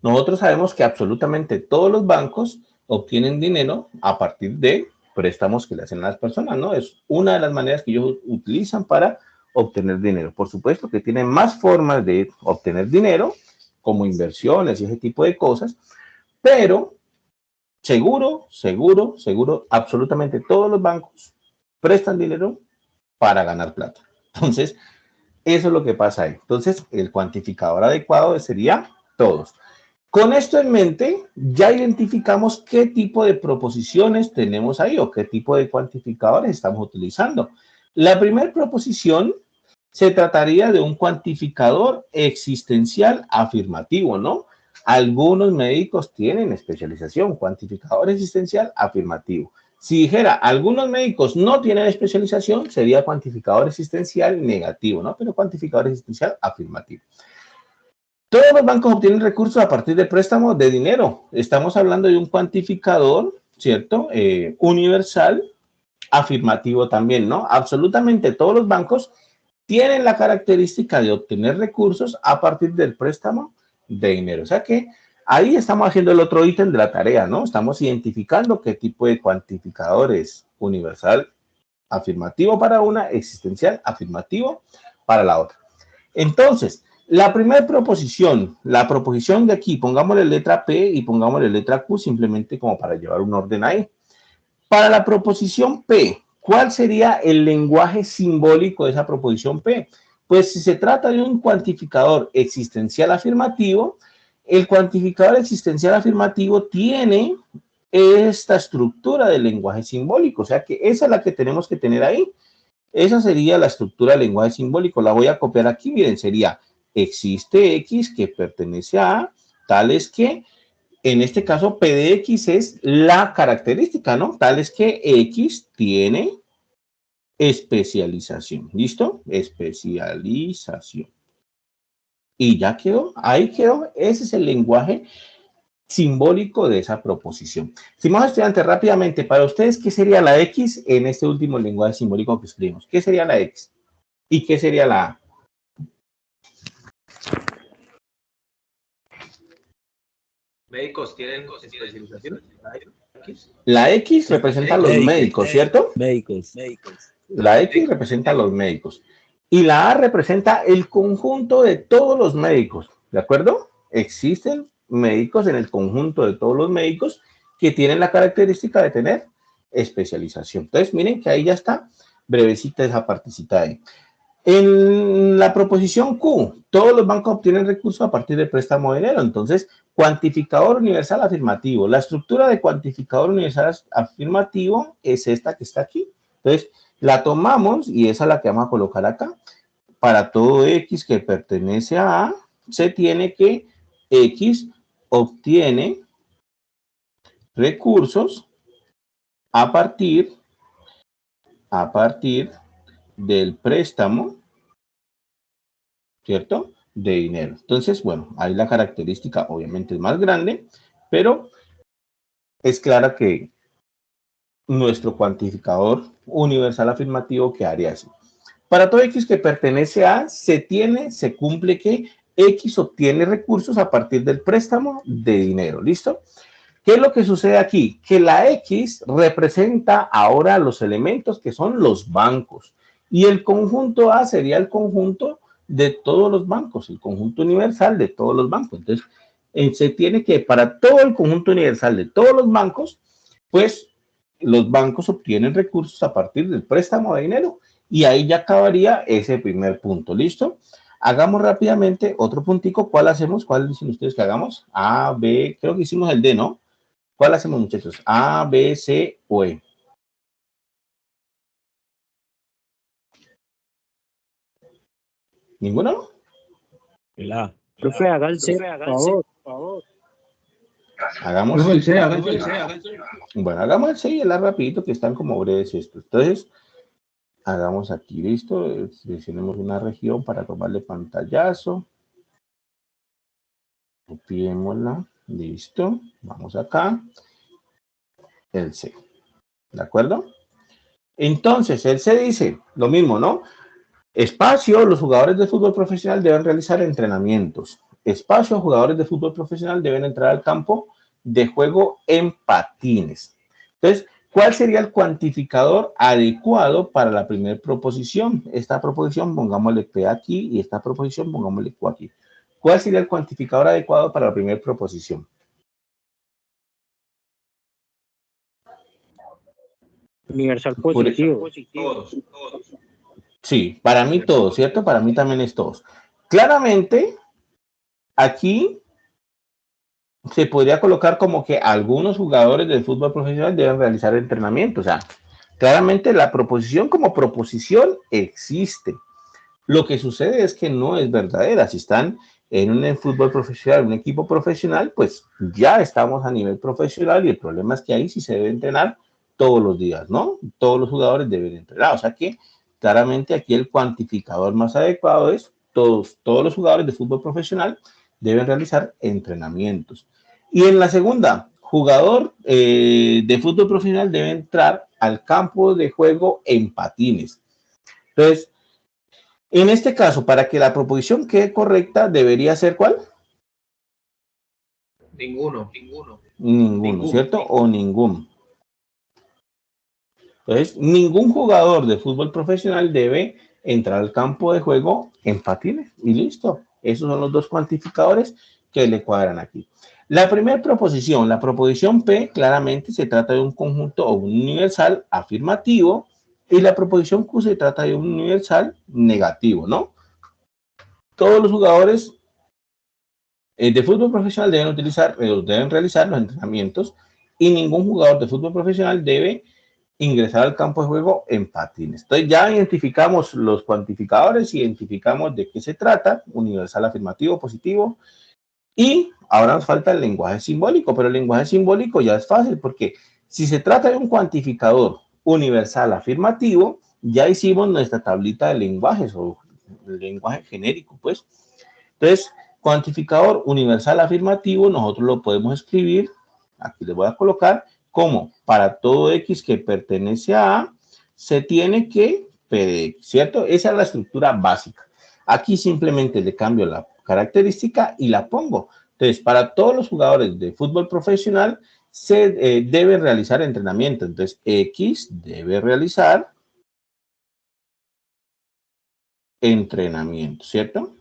nosotros sabemos que absolutamente todos los bancos obtienen dinero a partir de préstamos que le hacen a las personas, ¿no? Es una de las maneras que ellos utilizan para obtener dinero. Por supuesto que tienen más formas de obtener dinero, como inversiones y ese tipo de cosas, pero seguro, absolutamente todos los bancos prestan dinero para ganar plata. Entonces, eso es lo que pasa ahí. Entonces, el cuantificador adecuado sería todos. Con esto en mente, ya identificamos qué tipo de proposiciones tenemos ahí o qué tipo de cuantificadores estamos utilizando. La primera proposición se trataría de un cuantificador existencial afirmativo, ¿no? Algunos médicos tienen especialización, cuantificador existencial afirmativo. Si dijera, algunos médicos no tienen especialización, sería cuantificador existencial negativo, ¿no? Pero cuantificador existencial afirmativo. Todos los bancos obtienen recursos a partir de préstamos de dinero. Estamos hablando de un cuantificador, ¿cierto? Universal, afirmativo también, ¿no? Absolutamente todos los bancos tienen la característica de obtener recursos a partir del préstamo de dinero. O sea que ahí estamos haciendo el otro ítem de la tarea, ¿no? Estamos identificando qué tipo de cuantificador es universal, afirmativo para una, existencial, afirmativo para la otra. Entonces, la primera proposición, la proposición de aquí, pongámosle letra P y pongámosle letra Q simplemente como para llevar un orden ahí. Para la proposición P, ¿cuál sería el lenguaje simbólico de esa proposición P? Pues si se trata de un cuantificador existencial afirmativo, el cuantificador existencial afirmativo tiene esta estructura del lenguaje simbólico, o sea que esa es la que tenemos que tener ahí. Esa sería la estructura del lenguaje simbólico. La voy a copiar aquí, miren, sería existe X que pertenece a tales que, en este caso, P de X es la característica, ¿no? Tales que X tiene especialización. ¿Listo? Especialización. Y ya quedó, ahí quedó. Ese es el lenguaje simbólico de esa proposición. Estimados estudiantes, rápidamente, para ustedes, ¿qué sería la X en este último lenguaje simbólico que escribimos? ¿Qué sería la X? ¿Y qué sería la A? Médicos tienen especialización. La X representa a los médicos, ¿cierto? Médicos. La X representa a los médicos. Y la A representa el conjunto de todos los médicos, ¿de acuerdo? Existen médicos en el conjunto de todos los médicos que tienen la característica de tener especialización. Entonces, miren que ahí ya está brevecita esa partecita ahí. En la proposición Q, todos los bancos obtienen recursos a partir de préstamo de dinero. Entonces, cuantificador universal afirmativo. La estructura de cuantificador universal afirmativo es esta que está aquí. Entonces, la tomamos y esa es la que vamos a colocar acá. Para todo X que pertenece a A, se tiene que X obtiene recursos a partir del préstamo, ¿cierto? De dinero. Entonces, bueno, ahí la característica obviamente es más grande, pero es clara que nuestro cuantificador universal afirmativo quedaría así. Para todo X que pertenece a, se cumple que X obtiene recursos a partir del préstamo de dinero. ¿Listo? ¿Qué es lo que sucede aquí? Que la X representa ahora los elementos que son los bancos. Y el conjunto A sería el conjunto de todos los bancos, el conjunto universal de todos los bancos. Entonces, se tiene que, para todo el conjunto universal de todos los bancos, pues los bancos obtienen recursos a partir del préstamo de dinero y ahí ya acabaría ese primer punto. ¿Listo? Hagamos rápidamente otro puntico. ¿Cuál hacemos? ¿Cuál dicen ustedes que hagamos? A, B, creo que hicimos el D, ¿no? ¿Cuál hacemos, muchachos? A, B, C o E. ¿Ninguno? El A. Profe, haga el C, por favor. Hagamos. El C. Bueno, hagamos el C y el A rapidito, que están como breves estos. Entonces, hagamos aquí, listo. Seleccionemos una región para tomarle pantallazo. Copiémosla. Listo. Vamos acá. El C. ¿De acuerdo? Entonces, el C dice lo mismo, ¿no? Espacio, los jugadores de fútbol profesional deben realizar entrenamientos. Espacio, jugadores de fútbol profesional deben entrar al campo de juego en patines. Entonces, ¿cuál sería el cuantificador adecuado para la primera proposición? Esta proposición, pongámosle P aquí y esta proposición, pongámosle Q aquí. ¿Cuál sería el cuantificador adecuado para la primera proposición? Universal positivo. Todos. Sí, para mí todos, ¿cierto? Para mí también es todos. Claramente, aquí se podría colocar como que algunos jugadores del fútbol profesional deben realizar entrenamiento. O sea, claramente la proposición como proposición existe. Lo que sucede es que no es verdadera. Si están en un fútbol profesional, un equipo profesional, pues ya estamos a nivel profesional y el problema es que ahí sí se debe entrenar todos los días, ¿no? Todos los jugadores deben entrenar. O sea que claramente aquí el cuantificador más adecuado es todos los jugadores de fútbol profesional deben realizar entrenamientos. Y en la segunda, jugador de fútbol profesional debe entrar al campo de juego en patines. Entonces, en este caso, para que la proposición quede correcta, debería ser ¿cuál? Ninguno. Ninguno, ¿cierto? O ningún. Entonces, ningún jugador de fútbol profesional debe entrar al campo de juego en patines. Y listo. Esos son los dos cuantificadores que le cuadran aquí. La primera proposición, la proposición P, claramente se trata de un conjunto o un universal afirmativo. Y la proposición Q se trata de un universal negativo, ¿no? Todos los jugadores de fútbol profesional deben realizar los entrenamientos y ningún jugador de fútbol profesional debe ingresar al campo de juego en patines. Entonces ya identificamos los cuantificadores, identificamos de qué se trata, universal afirmativo, positivo, y ahora nos falta el lenguaje simbólico, pero el lenguaje simbólico ya es fácil porque si se trata de un cuantificador universal afirmativo, ya hicimos nuestra tablita de lenguajes o el lenguaje genérico, pues. Entonces, cuantificador universal afirmativo, nosotros lo podemos escribir, aquí les voy a colocar, como para todo X que pertenece a A, se tiene que P de X, ¿cierto? Esa es la estructura básica. Aquí simplemente le cambio la característica y la pongo. Entonces, para todos los jugadores de fútbol profesional, se debe realizar entrenamiento. Entonces, X debe realizar entrenamiento, ¿cierto?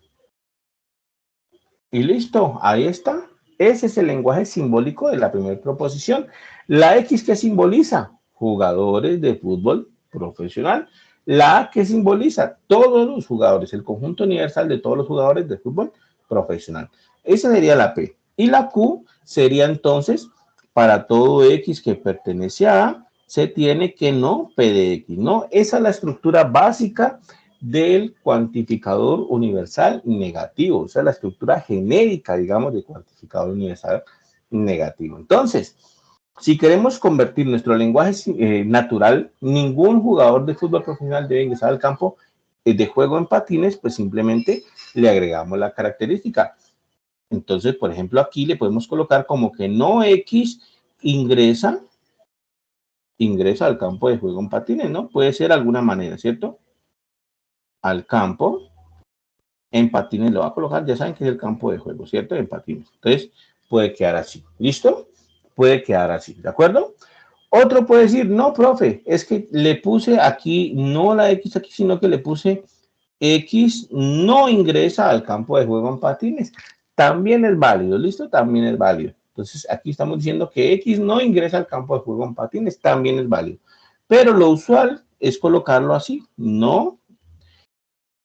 Y listo, ahí está. Ese es el lenguaje simbólico de la primera proposición. La X, ¿qué simboliza? Jugadores de fútbol profesional. La A, ¿qué simboliza? Todos los jugadores, el conjunto universal de todos los jugadores de fútbol profesional. Esa sería la P. Y la Q sería entonces, para todo X que pertenece a A, se tiene que no P de X, ¿no? Esa es la estructura básica del cuantificador universal negativo, o sea, la estructura genérica, digamos, de cuantificador universal negativo. Entonces, si queremos convertir nuestro lenguaje natural, ningún jugador de fútbol profesional debe ingresar al campo de juego en patines, pues simplemente le agregamos la característica. Entonces, por ejemplo, aquí le podemos colocar como que no X ingresa al campo de juego en patines, ¿no? Puede ser de alguna manera, ¿cierto? Al campo en patines lo va a colocar, ya saben que es el campo de juego, ¿cierto? En patines. Entonces, puede quedar así. ¿Listo? Puede quedar así, ¿de acuerdo? Otro puede decir, no, profe, es que le puse aquí, no la X aquí, sino que le puse X no ingresa al campo de juego en patines. También es válido, ¿listo? También es válido. Entonces, aquí estamos diciendo que X no ingresa al campo de juego en patines, también es válido. Pero lo usual es colocarlo así, no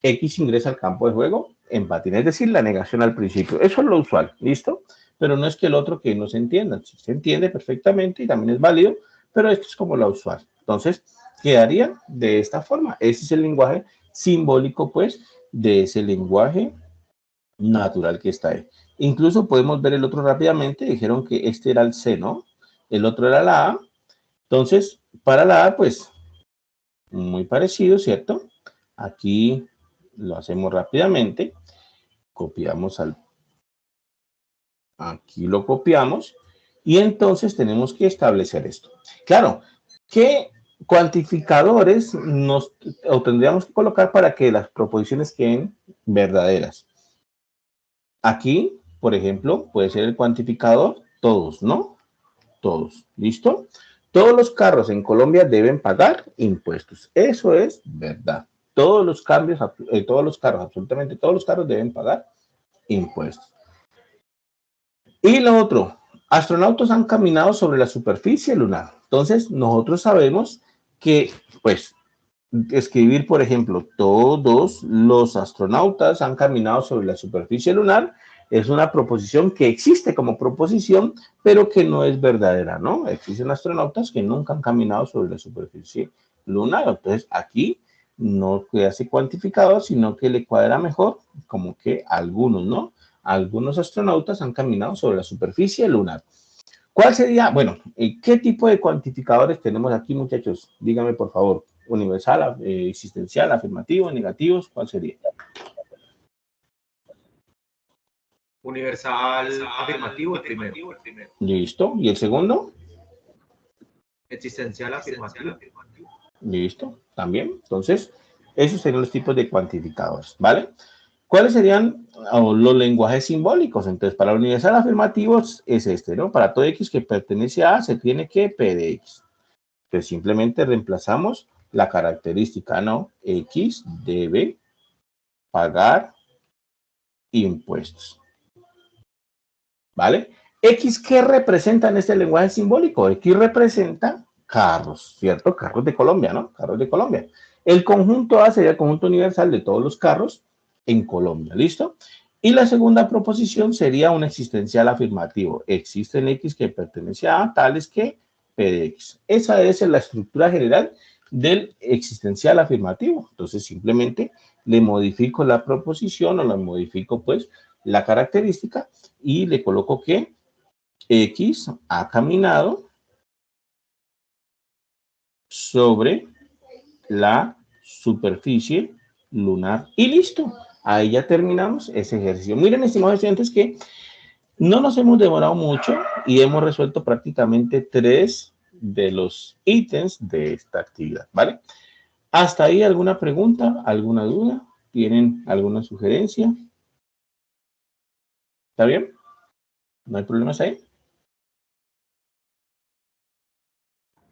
X ingresa al campo de juego en patín, es decir, la negación al principio. Eso es lo usual, ¿listo? Pero no es que el otro que no se entienda, se entiende perfectamente y también es válido, pero esto es como lo usual. Entonces, quedaría de esta forma. Ese es el lenguaje simbólico, pues, de ese lenguaje natural que está ahí. Incluso podemos ver el otro rápidamente. Dijeron que este era el C, ¿no? El otro era la A. Entonces, para la A, pues, muy parecido, ¿cierto? Aquí lo hacemos rápidamente. Copiamos aquí lo copiamos. Y entonces tenemos que establecer esto. Claro, ¿qué cuantificadores tendríamos que colocar para que las proposiciones queden verdaderas? Aquí, por ejemplo, puede ser el cuantificador todos, ¿no? Todos, ¿listo? Todos los carros en Colombia deben pagar impuestos. Eso es verdad. Todos los carros, absolutamente todos los carros deben pagar impuestos. Y lo otro, astronautas han caminado sobre la superficie lunar. Entonces, nosotros sabemos que, pues, escribir, por ejemplo, todos los astronautas han caminado sobre la superficie lunar es una proposición que existe como proposición, pero que no es verdadera, ¿no? Existen astronautas que nunca han caminado sobre la superficie lunar. Entonces, aquí no hace cuantificado, sino que le cuadra mejor como que algunos, ¿no? Algunos astronautas han caminado sobre la superficie lunar. ¿Cuál sería? Bueno, ¿qué tipo de cuantificadores tenemos aquí, muchachos? Díganme, por favor. Universal, existencial, afirmativo, negativos, ¿cuál sería? Universal, afirmativo, el primero. Listo. ¿Y el segundo? Existencial, afirmativo. Listo, también. Entonces, esos serían los tipos de cuantificadores, ¿vale? ¿Cuáles serían los lenguajes simbólicos? Entonces, para el universal afirmativo es este, ¿no? Para todo X que pertenece a A, se tiene que P de X. Entonces, simplemente reemplazamos la característica, ¿no? X debe pagar impuestos. ¿Vale? X, ¿qué representa en este lenguaje simbólico? X representa carros, ¿cierto? Carros de Colombia, ¿no? Carros de Colombia. El conjunto A sería el conjunto universal de todos los carros en Colombia, ¿listo? Y la segunda proposición sería un existencial afirmativo. Existen X que pertenece a tales que P de X. Esa es la estructura general del existencial afirmativo. Entonces, simplemente le modifico la proposición o le modifico, pues, la característica y le coloco que X ha caminado sobre la superficie lunar y listo. Ahí ya terminamos ese ejercicio. Miren, estimados estudiantes, que no nos hemos demorado mucho y hemos resuelto prácticamente 3 de los ítems de esta actividad, ¿vale? ¿Hasta ahí alguna pregunta, alguna duda? ¿Tienen alguna sugerencia? ¿Está bien? ¿No hay problemas ahí?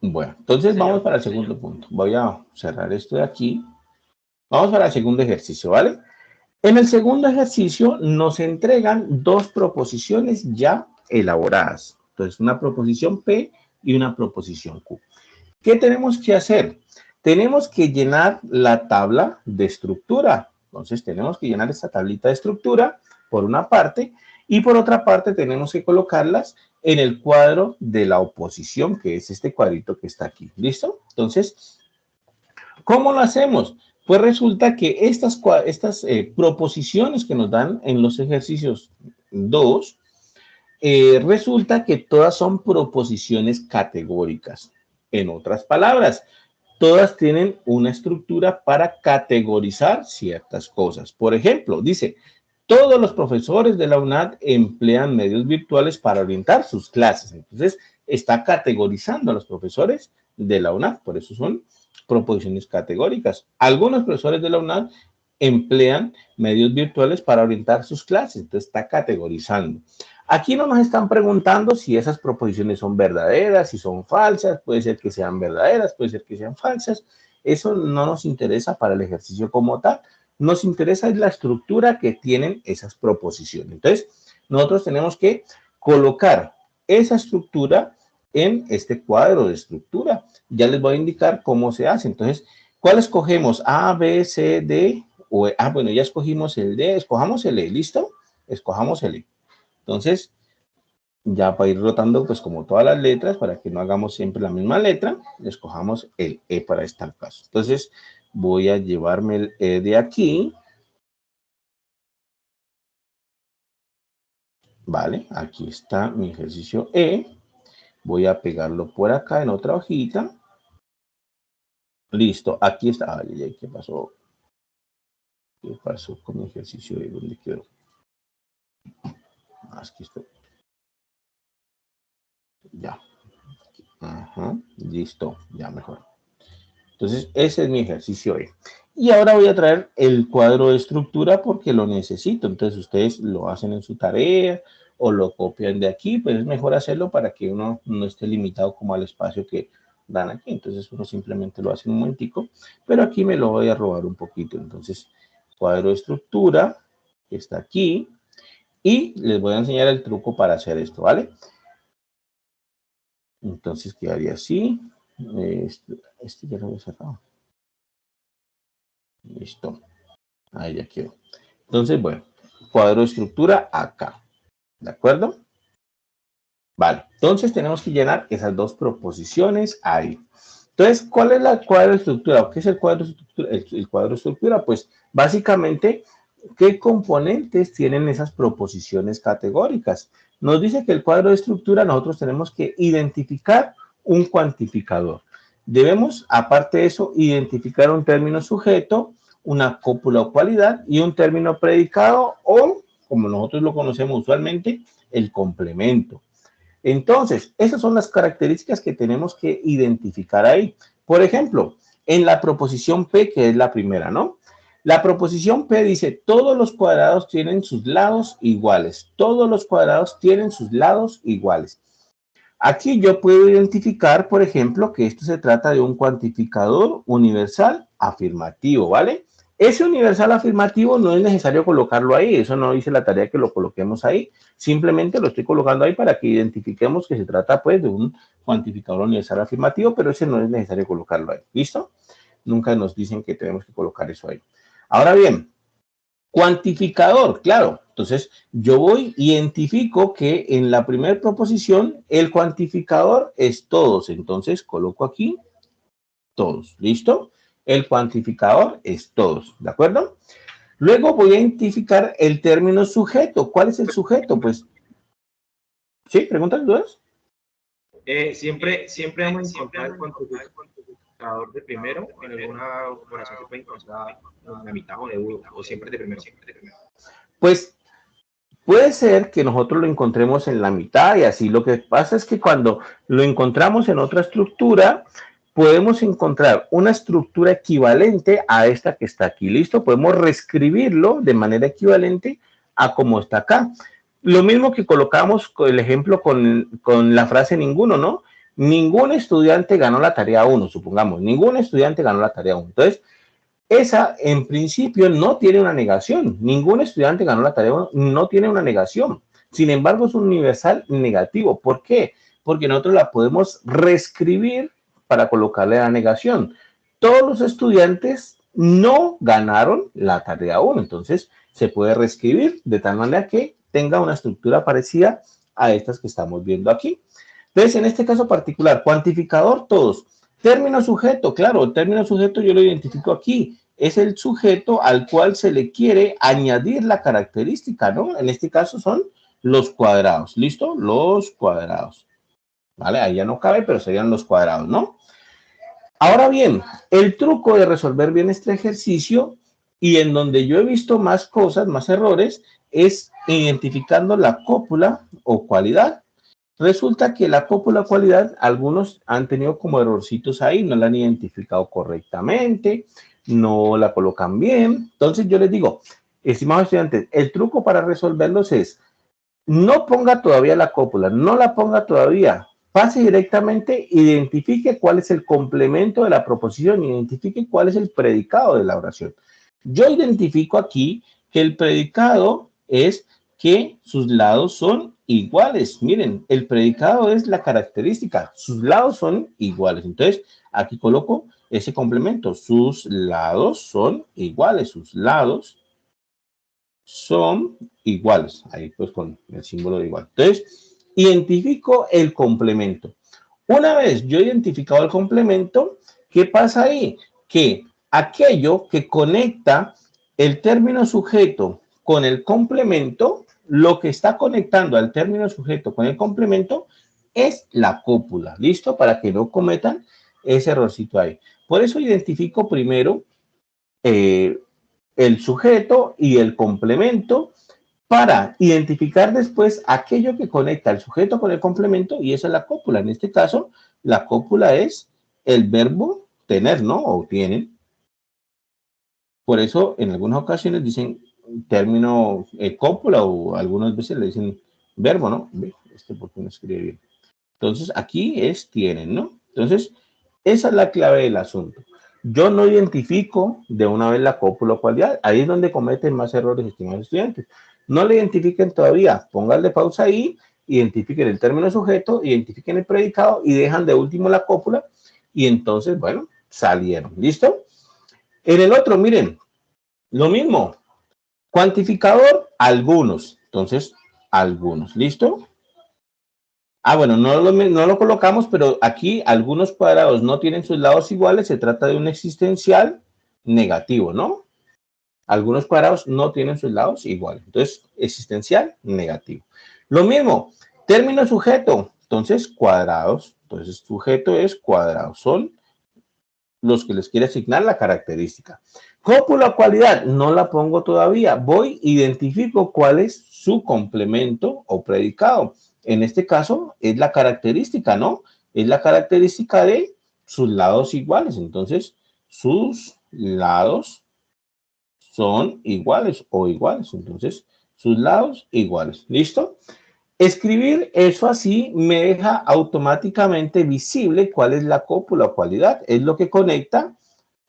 Bueno, entonces vamos para el segundo punto. Voy a cerrar esto de aquí. Vamos para el segundo ejercicio, ¿vale? En el segundo ejercicio nos entregan 2 proposiciones ya elaboradas. Entonces, una proposición P y una proposición Q. ¿Qué tenemos que hacer? Tenemos que llenar la tabla de estructura. Entonces, tenemos que llenar esta tablita de estructura por una parte y por otra parte tenemos que colocarlas en el cuadro de la oposición, que es este cuadrito que está aquí. ¿Listo? Entonces, ¿cómo lo hacemos? Pues resulta que estas proposiciones que nos dan en los ejercicios 2, resulta que todas son proposiciones categóricas. En otras palabras, todas tienen una estructura para categorizar ciertas cosas. Por ejemplo, dice, todos los profesores de la UNAD emplean medios virtuales para orientar sus clases. Entonces, está categorizando a los profesores de la UNAD, por eso son proposiciones categóricas. Algunos profesores de la UNAD emplean medios virtuales para orientar sus clases, entonces está categorizando. Aquí no nos están preguntando si esas proposiciones son verdaderas, si son falsas, puede ser que sean verdaderas, puede ser que sean falsas. Eso no nos interesa para el ejercicio como tal. Nos interesa la estructura que tienen esas proposiciones. Entonces, nosotros tenemos que colocar esa estructura en este cuadro de estructura. Ya les voy a indicar cómo se hace. Entonces, ¿cuál escogemos? A, B, C, D o E. Ah, bueno, ya escogimos el D, escojamos el E, ¿listo? Escojamos el E. Entonces, ya para ir rotando, pues como todas las letras, para que no hagamos siempre la misma letra, escojamos el E para este caso. Entonces, voy a llevarme el E de aquí. Vale, aquí está mi ejercicio E. Voy a pegarlo por acá en otra hojita. Listo, aquí está. Ay, ay, ¿qué pasó? ¿Qué pasó con mi ejercicio E? ¿Dónde quedó? Aquí estoy. Ya. Ajá, listo, ya mejor. Entonces, ese es mi ejercicio E. Y ahora voy a traer el cuadro de estructura porque lo necesito. Entonces, ustedes lo hacen en su tarea o lo copian de aquí, pues es mejor hacerlo para que uno no esté limitado como al espacio que dan aquí. Entonces, uno simplemente lo hace en un momentico, pero aquí me lo voy a robar un poquito. Entonces, cuadro de estructura, que está aquí, y les voy a enseñar el truco para hacer esto, ¿vale? Entonces, quedaría así. Este ya lo había sacado. Listo. Ahí ya quedó. Entonces, bueno, cuadro de estructura acá. ¿De acuerdo? Vale. Entonces, tenemos que llenar esas dos proposiciones ahí. Entonces, ¿cuál es la cuadro de estructura? ¿O qué es el cuadro de estructura? El cuadro de estructura, pues, básicamente, ¿qué componentes tienen esas proposiciones categóricas? Nos dice que el cuadro de estructura nosotros tenemos que identificar un cuantificador. Debemos, aparte de eso, identificar un término sujeto, una cópula o cualidad y un término predicado o, como nosotros lo conocemos usualmente, el complemento. Entonces, esas son las características que tenemos que identificar ahí. Por ejemplo, en la proposición P, que es la primera, ¿no? La proposición P dice, todos los cuadrados tienen sus lados iguales. Todos los cuadrados tienen sus lados iguales. Aquí yo puedo identificar, por ejemplo, que esto se trata de un cuantificador universal afirmativo, ¿vale? Ese universal afirmativo no es necesario colocarlo ahí, eso no dice la tarea que lo coloquemos ahí, simplemente lo estoy colocando ahí para que identifiquemos que se trata pues de un cuantificador universal afirmativo, pero ese no es necesario colocarlo ahí, ¿listo? Nunca nos dicen que tenemos que colocar eso ahí. Ahora bien, cuantificador, claro. Entonces, yo voy, identifico que en la primera proposición el cuantificador es todos. Entonces, coloco aquí todos. ¿Listo? El cuantificador es todos. ¿De acuerdo? Luego voy a identificar el término sujeto. ¿Cuál es el sujeto? Pues, ¿sí? ¿Preguntas dudas? Siempre vamos a encontrar el cuantificador de primero. En alguna operación se puede encontrar en la mitad o de uno, o siempre de primero. Pues puede ser que nosotros lo encontremos en la mitad y así. Lo que pasa es que cuando lo encontramos en otra estructura, podemos encontrar una estructura equivalente a esta que está aquí. ¿Listo? Podemos reescribirlo de manera equivalente a como está acá. Lo mismo que colocamos el ejemplo con la frase ninguno, ¿no? Ningún estudiante ganó la tarea 1, supongamos. Ningún estudiante ganó la tarea 1. Entonces, esa en principio no tiene una negación. Ningún estudiante ganó la tarea 1, no tiene una negación. Sin embargo, es un universal negativo. ¿Por qué? Porque nosotros la podemos reescribir para colocarle la negación. Todos los estudiantes no ganaron la tarea 1. Entonces, se puede reescribir de tal manera que tenga una estructura parecida a estas que estamos viendo aquí. Entonces, en este caso particular, cuantificador, todos. Término sujeto, claro, el término sujeto yo lo identifico aquí. Es el sujeto al cual se le quiere añadir la característica, ¿no? En este caso son los cuadrados, ¿listo? Los cuadrados. ¿Vale? Ahí ya no cabe, pero serían los cuadrados, ¿no? Ahora bien, el truco de resolver bien este ejercicio y en donde yo he visto más cosas, más errores, es identificando la cópula o cualidad. Resulta que la cópula cualidad, algunos han tenido como errorcitos ahí, no la han identificado correctamente, no la colocan bien. Entonces yo les digo, estimados estudiantes, el truco para resolverlos es, no ponga todavía la cópula, no la ponga todavía, pase directamente, identifique cuál es el complemento de la proposición, identifique cuál es el predicado de la oración. Yo identifico aquí que el predicado es que sus lados son iguales. Miren, el predicado es la característica. Sus lados son iguales. Entonces, aquí coloco ese complemento. Sus lados son iguales. Sus lados son iguales. Ahí pues con el símbolo de igual. Entonces, identifico el complemento. Una vez yo he identificado el complemento, ¿qué pasa ahí? Que aquello que conecta el término sujeto con el complemento, lo que está conectando al término sujeto con el complemento es la cópula. ¿Listo? Para que no cometan ese errorcito ahí. Por eso identifico primero el sujeto y el complemento para identificar después aquello que conecta el sujeto con el complemento, y esa es la cópula. En este caso, la cópula es el verbo tener, ¿no? O tienen. Por eso, en algunas ocasiones dicen término cópula, o algunas veces le dicen verbo, ¿no? ¿Por qué no escribe bien? Entonces, aquí es tienen, ¿no? Entonces, esa es la clave del asunto. Yo no identifico de una vez la cópula o cualidad. Ahí es donde cometen más errores, estimados estudiantes. No le identifiquen todavía. Pónganle pausa ahí, identifiquen el término sujeto, identifiquen el predicado y dejan de último la cópula. Y entonces, bueno, salieron. ¿Listo? En el otro, miren, lo mismo. Cuantificador, algunos. Entonces, algunos. ¿Listo? Ah, bueno, no lo colocamos, pero aquí algunos cuadrados no tienen sus lados iguales. Se trata de un existencial negativo, ¿no? Algunos cuadrados no tienen sus lados iguales. Entonces, existencial negativo. Lo mismo, término sujeto. Entonces, cuadrados. Entonces, sujeto es cuadrado. Son los que les quiere asignar la característica. Cópula cualidad, no la pongo todavía. Voy, identifico cuál es su complemento o predicado. En este caso es la característica, ¿no? Es la característica de sus lados iguales. Entonces, sus lados son iguales o iguales. Entonces, sus lados iguales. ¿Listo? Escribir eso así me deja automáticamente visible cuál es la cópula o cualidad. Es lo que conecta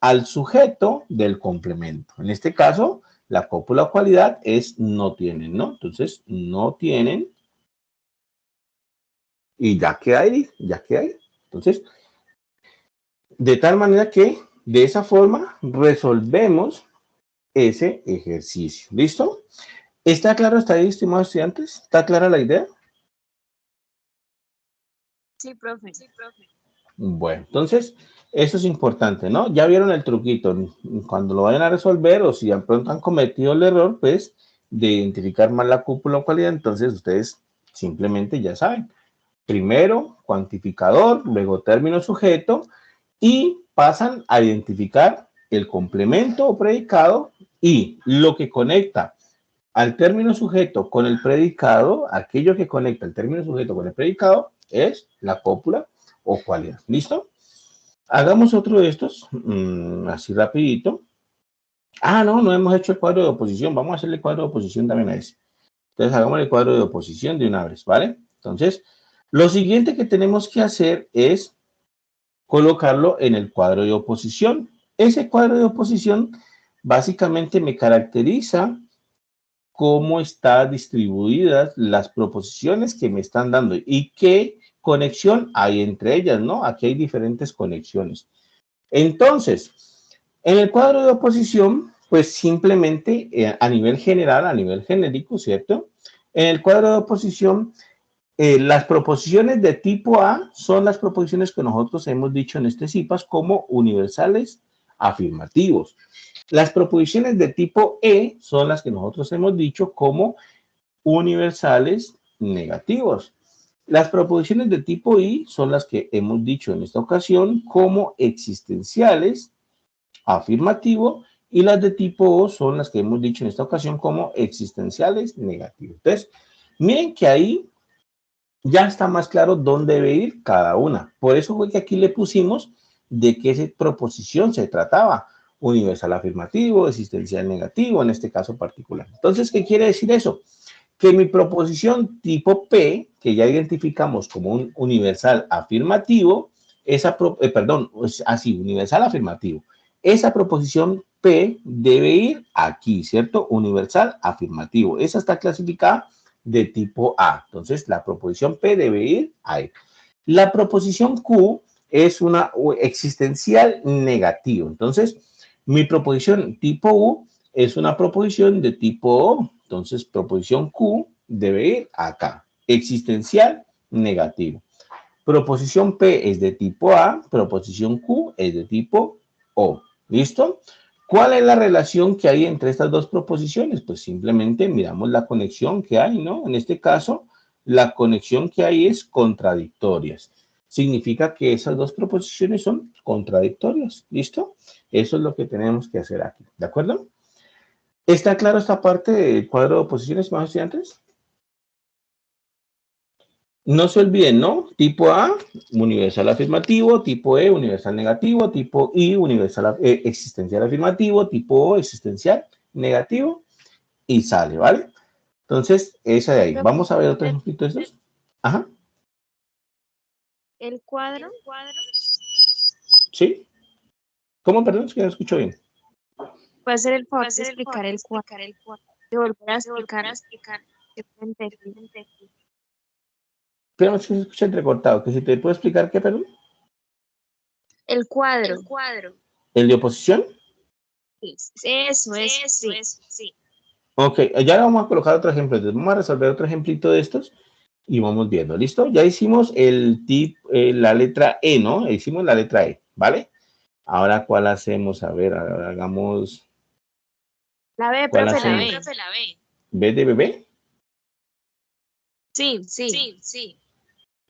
al sujeto del complemento. En este caso, la cópula o cualidad es no tienen, ¿no? Entonces, no tienen. Y ya que hay, ya que hay. Entonces, de tal manera que de esa forma resolvemos ese ejercicio. ¿Listo? ¿Está claro hasta ahí, estimados estudiantes? ¿Está clara la idea? Sí, profe. Sí, profe. Bueno, entonces, eso es importante, ¿no? Ya vieron el truquito. Cuando lo vayan a resolver o si de pronto han cometido el error, pues, de identificar mal la cúpula o cualidad, entonces ustedes simplemente ya saben. Primero, cuantificador, luego término sujeto y pasan a identificar el complemento o predicado y lo que conecta al término sujeto con el predicado, aquello que conecta el término sujeto con el predicado es la cópula o cualidad. ¿Listo? Hagamos otro de estos, así rapidito. Ah, no hemos hecho el cuadro de oposición. Vamos a hacerle el cuadro de oposición también a ese. Entonces, hagamos el cuadro de oposición de una vez, ¿vale? Entonces, lo siguiente que tenemos que hacer es colocarlo en el cuadro de oposición. Ese cuadro de oposición básicamente me caracteriza cómo están distribuidas las proposiciones que me están dando y qué conexión hay entre ellas, ¿no? Aquí hay diferentes conexiones. Entonces, en el cuadro de oposición, pues simplemente a nivel general, a nivel genérico, ¿cierto? En el cuadro de oposición, las proposiciones de tipo A son las proposiciones que nosotros hemos dicho en este CIPAS como universales afirmativos. Las proposiciones de tipo E son las que nosotros hemos dicho como universales negativos. Las proposiciones de tipo I son las que hemos dicho en esta ocasión como existenciales afirmativo y las de tipo O son las que hemos dicho en esta ocasión como existenciales negativos. Entonces, miren que ahí ya está más claro dónde debe ir cada una. Por eso fue que aquí le pusimos de qué proposición se trataba. Universal afirmativo, existencial negativo, en este caso particular. Entonces, ¿qué quiere decir eso? Que mi proposición tipo P, que ya identificamos como un universal afirmativo, universal afirmativo. Esa proposición P debe ir aquí, ¿cierto? Universal afirmativo. Esa está clasificada de tipo A. Entonces, la proposición P debe ir ahí. La proposición Q es una existencial negativo. Entonces, mi proposición tipo U es una proposición de tipo O. Entonces, proposición Q debe ir acá. Existencial negativo. Proposición P es de tipo A, proposición Q es de tipo O. ¿Listo? ¿Cuál es la relación que hay entre estas dos proposiciones? Pues simplemente miramos la conexión que hay, ¿no? En este caso, la conexión que hay es contradictorias. Significa que esas dos proposiciones son contradictorias. ¿Listo? Eso es lo que tenemos que hacer aquí. ¿De acuerdo? ¿Está claro esta parte del cuadro de oposiciones, más estudiantes? No se olviden, ¿no? Tipo A, universal afirmativo, tipo E, universal negativo, tipo I, universal existencial afirmativo, tipo O, existencial negativo, y sale, ¿vale? Entonces, esa de ahí. Vamos a ver otro ejemplito de estos. Ajá. El cuadro. ¿Sí? ¿Cómo? Perdón, es que no escucho bien. Puede ser el favor de explicar el cuadro. De volver a explicar. Que no entendí. Pero es que se escucha entrecortado. ¿Que si te puedo explicar qué, perdón? El cuadro. ¿El de oposición? Eso es. Sí. Ok, ya vamos a colocar otro ejemplo. Entonces, vamos a resolver otro ejemplito de estos y vamos viendo. ¿Listo? Ya hicimos la letra E, ¿no? Hicimos la letra E, ¿vale? Ahora, ¿cuál hacemos? A ver, ahora hagamos... La B, ¿Cuál profe, la hacemos? B. ¿B de bebé? Sí.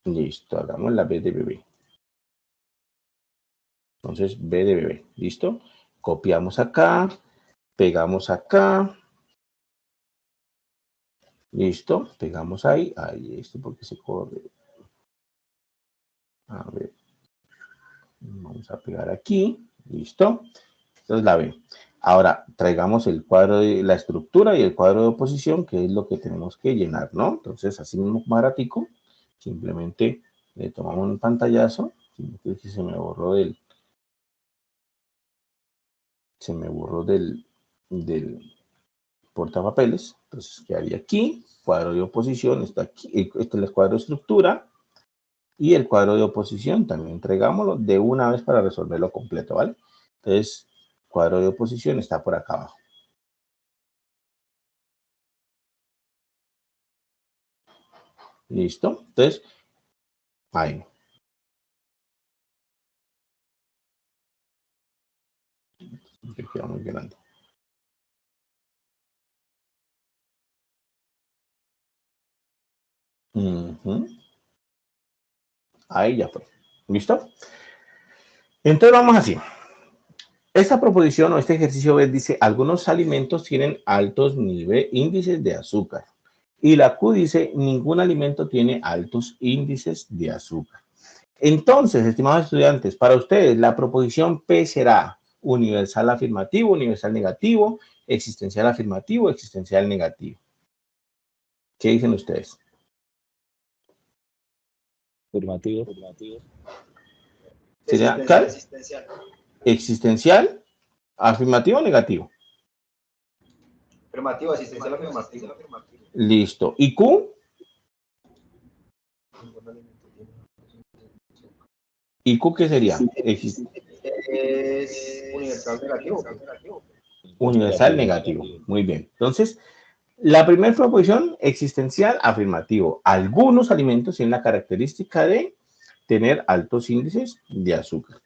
Listo, hagamos la B de bebé. Entonces, B de bebé. ¿Listo? Copiamos acá, pegamos acá. Listo, pegamos ahí. Ahí, esto porque se corre. A ver. Vamos a pegar aquí. Listo. Entonces la B. Ahora, traigamos el cuadro de la estructura y el cuadro de oposición, que es lo que tenemos que llenar, ¿no? Entonces, así mismo más ratico, simplemente le tomamos un pantallazo. Se me borró del portapapeles. Entonces, quedaría aquí. Cuadro de oposición está aquí. Este es el cuadro de estructura. Y el cuadro de oposición también entregámoslo de una vez para resolverlo completo, ¿vale? Entonces, cuadro de oposición está por acá abajo. ¿Listo? Entonces, ahí. Que queda muy grande. Ahí ya fue. ¿Listo? Entonces vamos así. Esta proposición o este ejercicio dice, algunos alimentos tienen altos índices de azúcar. Y la Q dice, ningún alimento tiene altos índices de azúcar. Entonces, estimados estudiantes, para ustedes la proposición P será universal afirmativo, universal negativo, existencial afirmativo, existencial negativo. ¿Qué dicen ustedes? Afirmativo. ¿Sería existencial, afirmativo o negativo? Afirmativo, existencial afirmativo. Listo. ¿Y Q? ¿Y Q qué sería? Es universal negativo. Universal negativo. Muy bien. Entonces, la primera proposición, existencial afirmativo. Algunos alimentos tienen la característica de tener altos índices de azúcar.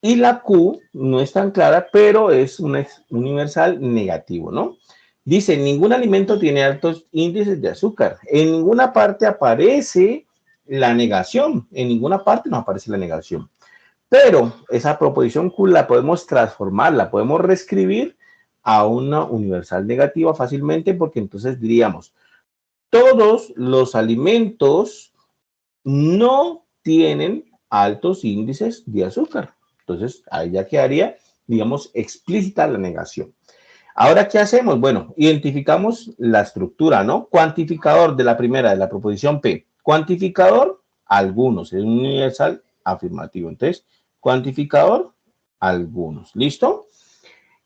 Y la Q no es tan clara, pero es un universal negativo, ¿no? Dice, ningún alimento tiene altos índices de azúcar. En ninguna parte aparece la negación. En ninguna parte no aparece la negación. Pero esa proposición Q la podemos transformar, la podemos reescribir a una universal negativa fácilmente, porque entonces diríamos, todos los alimentos no tienen altos índices de azúcar. Entonces, ahí ya quedaría, digamos, explícita la negación. Ahora, ¿qué hacemos? Bueno, identificamos la estructura, ¿no? Cuantificador de la primera, de la proposición P. Cuantificador, algunos, es un universal afirmativo. Entonces, cuantificador, algunos. ¿Listo?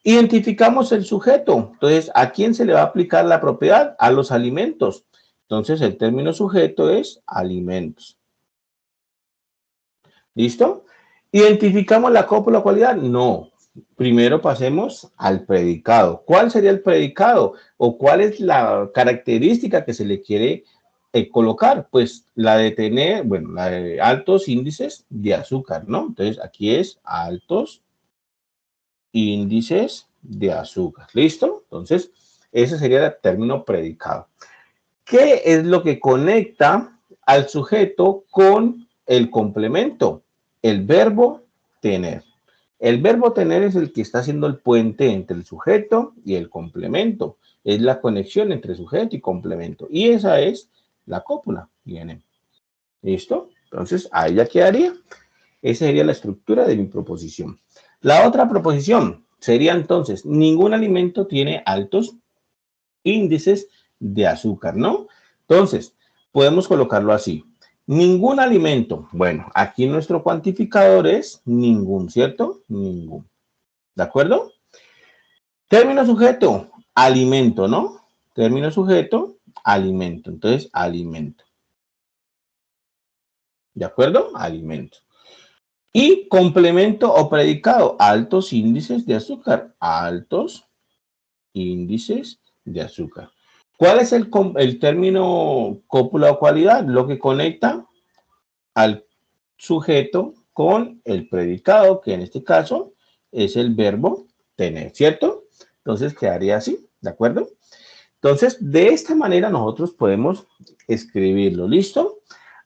Identificamos el sujeto. Entonces, ¿a quién se le va a aplicar la propiedad? A los alimentos. Entonces, el término sujeto es alimentos. ¿Listo? ¿Identificamos la cópula o cualidad? No. Primero pasemos al predicado. ¿Cuál sería el predicado? ¿O cuál es la característica que se le quiere colocar? Pues la de tener, bueno, la de altos índices de azúcar, ¿no? Entonces, aquí es altos índices de azúcar. ¿Listo? Entonces, ese sería el término predicado. ¿Qué es lo que conecta al sujeto con el complemento? El verbo tener. El verbo tener es el que está haciendo el puente entre el sujeto y el complemento. Es la conexión entre sujeto y complemento. Y esa es la cópula. Viene. ¿Listo? Entonces, ahí ya quedaría. Esa sería la estructura de mi proposición. La otra proposición sería entonces, ningún alimento tiene altos índices de azúcar, ¿no? Entonces, podemos colocarlo así. Ningún alimento. Bueno, aquí nuestro cuantificador es ningún, ¿cierto? Ningún. ¿De acuerdo? Término sujeto, alimento, ¿no? Término sujeto, alimento. Entonces, alimento. ¿De acuerdo? Alimento. Y complemento o predicado, altos índices de azúcar. Altos índices de azúcar. ¿Cuál es el término cópula o cualidad? Lo que conecta al sujeto con el predicado, que en este caso es el verbo tener, ¿cierto? Entonces quedaría así, ¿de acuerdo? Entonces, de esta manera nosotros podemos escribirlo, ¿listo?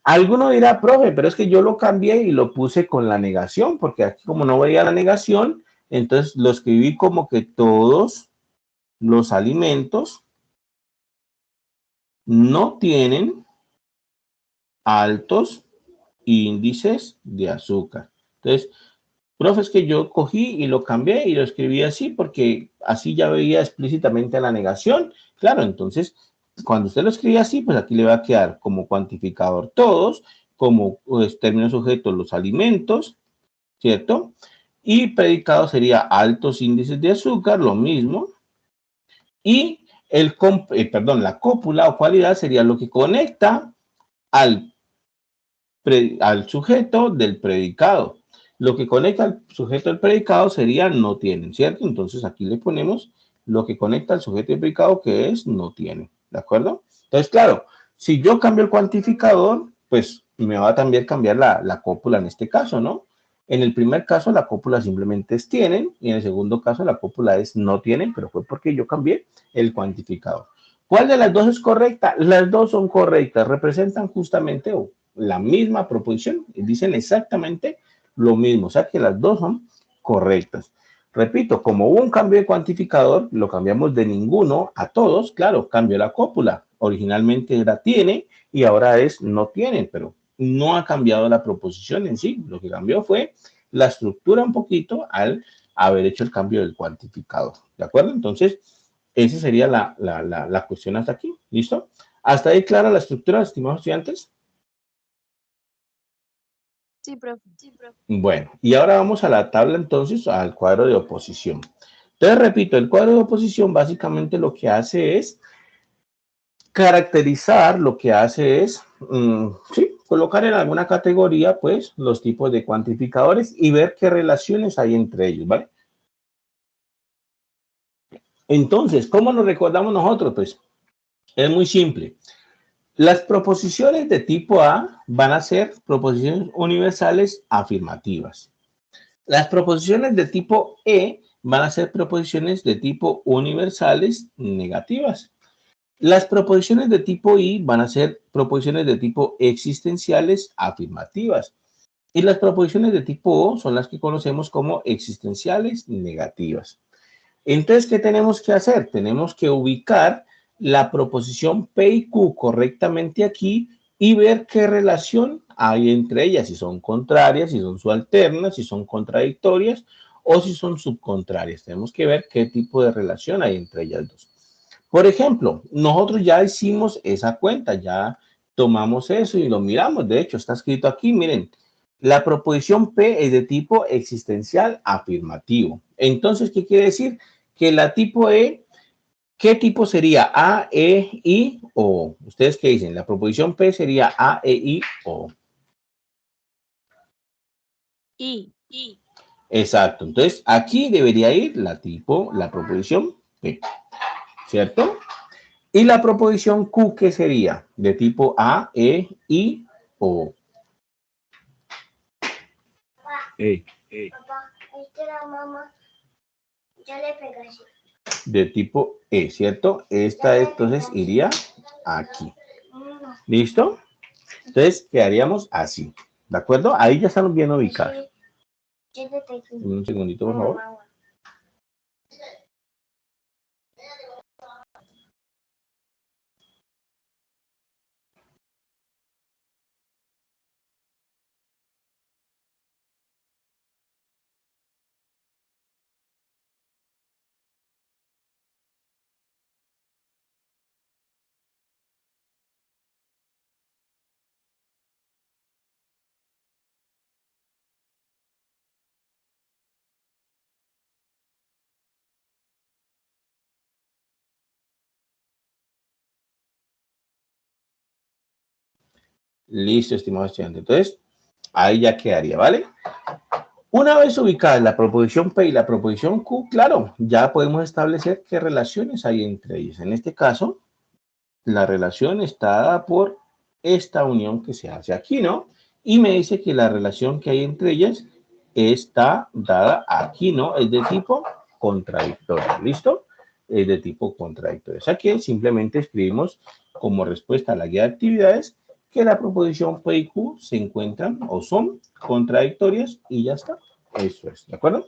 Alguno dirá, profe, pero es que yo lo cambié y lo puse con la negación, porque aquí como no veía la negación, entonces lo escribí como que todos los alimentos no tienen altos índices de azúcar. Entonces, profe, es que yo cogí y lo cambié y lo escribí así porque así ya veía explícitamente la negación. Claro, entonces, cuando usted lo escribe así, pues aquí le va a quedar como cuantificador todos, como pues, término sujeto los alimentos, ¿cierto? Y predicado sería altos índices de azúcar, lo mismo. Y la cópula o cualidad sería lo que conecta al sujeto del predicado. Lo que conecta al sujeto del predicado sería no tienen, ¿cierto? Entonces aquí le ponemos lo que conecta al sujeto del predicado, que es no tienen, ¿de acuerdo? Entonces, claro, si yo cambio el cuantificador, pues me va a también cambiar la cópula en este caso, ¿no? En el primer caso, la cópula simplemente es tienen, y en el segundo caso, la cópula es no tienen, pero fue porque yo cambié el cuantificador. ¿Cuál de las dos es correcta? Las dos son correctas, representan justamente la misma proposición, dicen exactamente lo mismo, o sea que las dos son correctas. Repito, como hubo un cambio de cuantificador, lo cambiamos de ninguno a todos, claro, cambió la cópula. Originalmente era tiene y ahora es no tienen, pero no ha cambiado la proposición en sí. Lo que cambió fue la estructura un poquito al haber hecho el cambio del cuantificador. ¿De acuerdo? Entonces, esa sería la cuestión hasta aquí. ¿Listo? ¿Hasta ahí clara la estructura, estimados estudiantes? Sí, profe. Bueno, y ahora vamos a la tabla entonces, al cuadro de oposición. Entonces, repito, el cuadro de oposición básicamente lo que hace es caracterizar, lo que hace es, sí, colocar en alguna categoría, pues, los tipos de cuantificadores y ver qué relaciones hay entre ellos, ¿vale? Entonces, ¿cómo nos recordamos nosotros? Pues, es muy simple. Las proposiciones de tipo A van a ser proposiciones universales afirmativas. Las proposiciones de tipo E van a ser proposiciones de tipo universales negativas. Las proposiciones de tipo I van a ser proposiciones de tipo existenciales afirmativas. Y las proposiciones de tipo O son las que conocemos como existenciales negativas. Entonces, ¿qué tenemos que hacer? Tenemos que ubicar la proposición P y Q correctamente aquí y ver qué relación hay entre ellas, si son contrarias, si son subalternas, si son contradictorias o si son subcontrarias. Tenemos que ver qué tipo de relación hay entre ellas dos. Por ejemplo, nosotros ya hicimos esa cuenta, ya tomamos eso y lo miramos. De hecho, está escrito aquí, miren, la proposición P es de tipo existencial afirmativo. Entonces, ¿qué quiere decir? Que la tipo E, ¿Qué tipo sería A, E, I, O? ¿Ustedes qué dicen? La proposición P sería A, E, I, O. I. Exacto. Entonces, aquí debería ir la proposición P, ¿cierto? Y la proposición Q, ¿qué sería? De tipo A, E, I, O. Papá, Es que la mamá ya le pegó así. De tipo E, ¿cierto? Esta entonces iría aquí. ¿Listo? Entonces, quedaríamos así. ¿De acuerdo? Ahí ya están bien ubicados. Un segundito, por favor. Listo, estimado estudiante. Entonces, ahí ya quedaría, ¿vale? Una vez ubicadas la proposición P y la proposición Q, claro, ya podemos establecer qué relaciones hay entre ellas. En este caso, la relación está dada por esta unión que se hace aquí, ¿no? Y me dice que la relación que hay entre ellas está dada aquí, ¿no? Es de tipo contradictorio, ¿listo? Es de tipo contradictorio. O sea que simplemente escribimos como respuesta a la guía de actividades que la proposición P y Q se encuentran o son contradictorias y ya está. Eso es, ¿de acuerdo?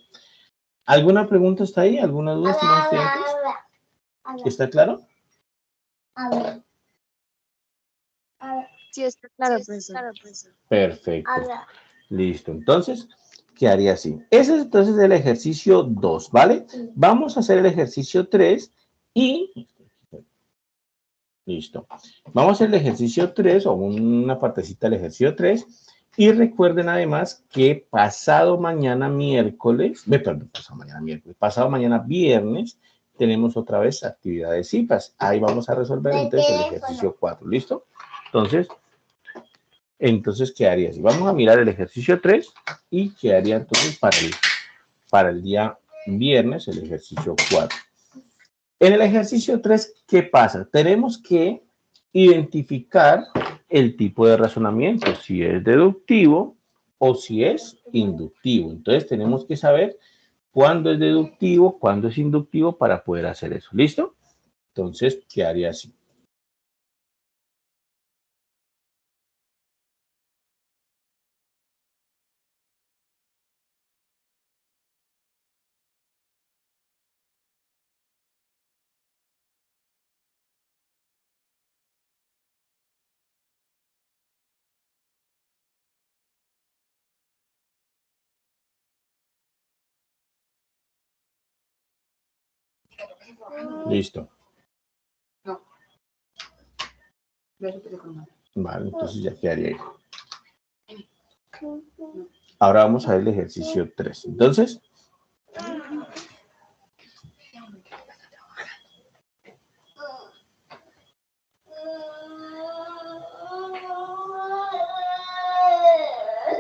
¿Alguna pregunta está ahí? ¿Alguna duda, estimados estudiantes? ¿Está claro? Sí, está claro, profesor. Perfecto. Listo. Entonces, quedaría así. Ese es entonces el ejercicio 2, ¿vale? Vamos a hacer el ejercicio 3 y... Listo. Vamos a hacer el ejercicio 3 o una partecita del ejercicio 3 y recuerden además que pasado mañana miércoles, perdón, pasado mañana viernes tenemos otra vez actividades CIPAS. Ahí vamos a resolver entonces el ejercicio 4, ¿listo? Entonces quedaría así. Vamos a mirar el ejercicio 3 y quedaría entonces para el día viernes el ejercicio 4. En el ejercicio 3, ¿qué pasa? Tenemos que identificar el tipo de razonamiento, si es deductivo o si es inductivo. Entonces tenemos que saber cuándo es deductivo, cuándo es inductivo para poder hacer eso. ¿Listo? Entonces quedaría así. Listo. Vale, entonces ya quedaría ahí. Ahora vamos a ver el ejercicio 3. Entonces,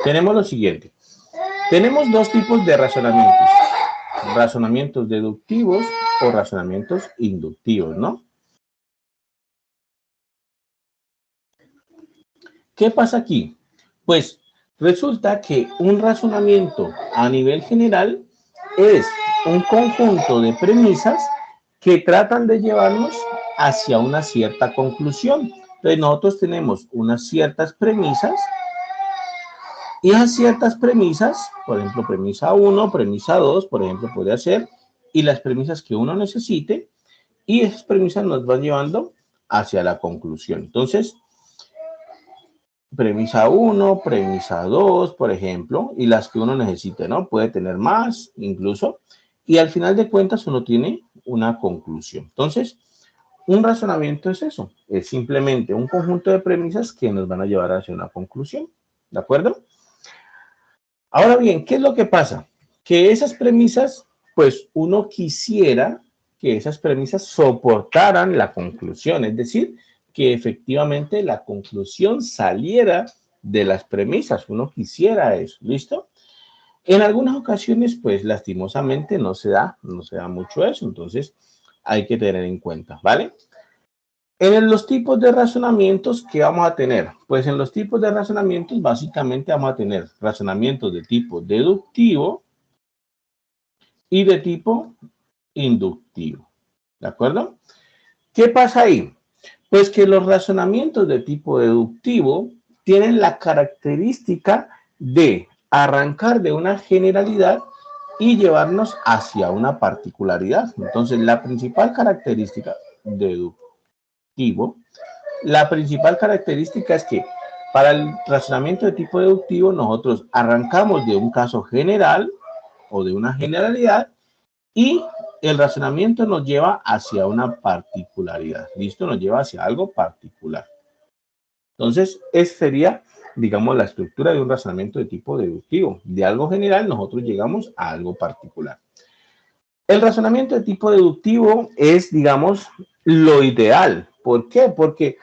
tenemos lo siguiente. Tenemos dos tipos de razonamientos. Razonamientos deductivos o razonamientos inductivos, ¿no? ¿Qué pasa aquí? Pues resulta que un razonamiento a nivel general es un conjunto de premisas que tratan de llevarnos hacia una cierta conclusión. Entonces nosotros tenemos unas ciertas premisas y esas ciertas premisas, por ejemplo, premisa 1, premisa 2, por ejemplo, podría ser, y las premisas que uno necesite, y esas premisas nos van llevando hacia la conclusión. Entonces, premisa 1, premisa 2, por ejemplo, y las que uno necesite, ¿no? Puede tener más, incluso, y al final de cuentas uno tiene una conclusión. Entonces, un razonamiento es eso, es simplemente un conjunto de premisas que nos van a llevar hacia una conclusión, ¿de acuerdo? Ahora bien, ¿qué es lo que pasa? Que esas premisas, pues uno quisiera que esas premisas soportaran la conclusión, es decir, que efectivamente la conclusión saliera de las premisas, uno quisiera eso, ¿listo? En algunas ocasiones, pues lastimosamente no se da mucho eso, entonces hay que tener en cuenta, ¿vale? En los tipos de razonamientos que vamos a tener, pues en los tipos de razonamientos básicamente vamos a tener razonamientos de tipo deductivo y de tipo inductivo, ¿de acuerdo? ¿Qué pasa ahí? Pues que los razonamientos de tipo deductivo tienen la característica de arrancar de una generalidad y llevarnos hacia una particularidad. Entonces, la principal característica deductivo, la principal característica es que para el razonamiento de tipo deductivo nosotros arrancamos de un caso general o de una generalidad y el razonamiento nos lleva hacia una particularidad. ¿Listo? Nos lleva hacia algo particular. Entonces, esa sería, digamos, la estructura de un razonamiento de tipo deductivo. De algo general, nosotros llegamos a algo particular. El razonamiento de tipo deductivo es, digamos, lo ideal. ¿Por qué? Porque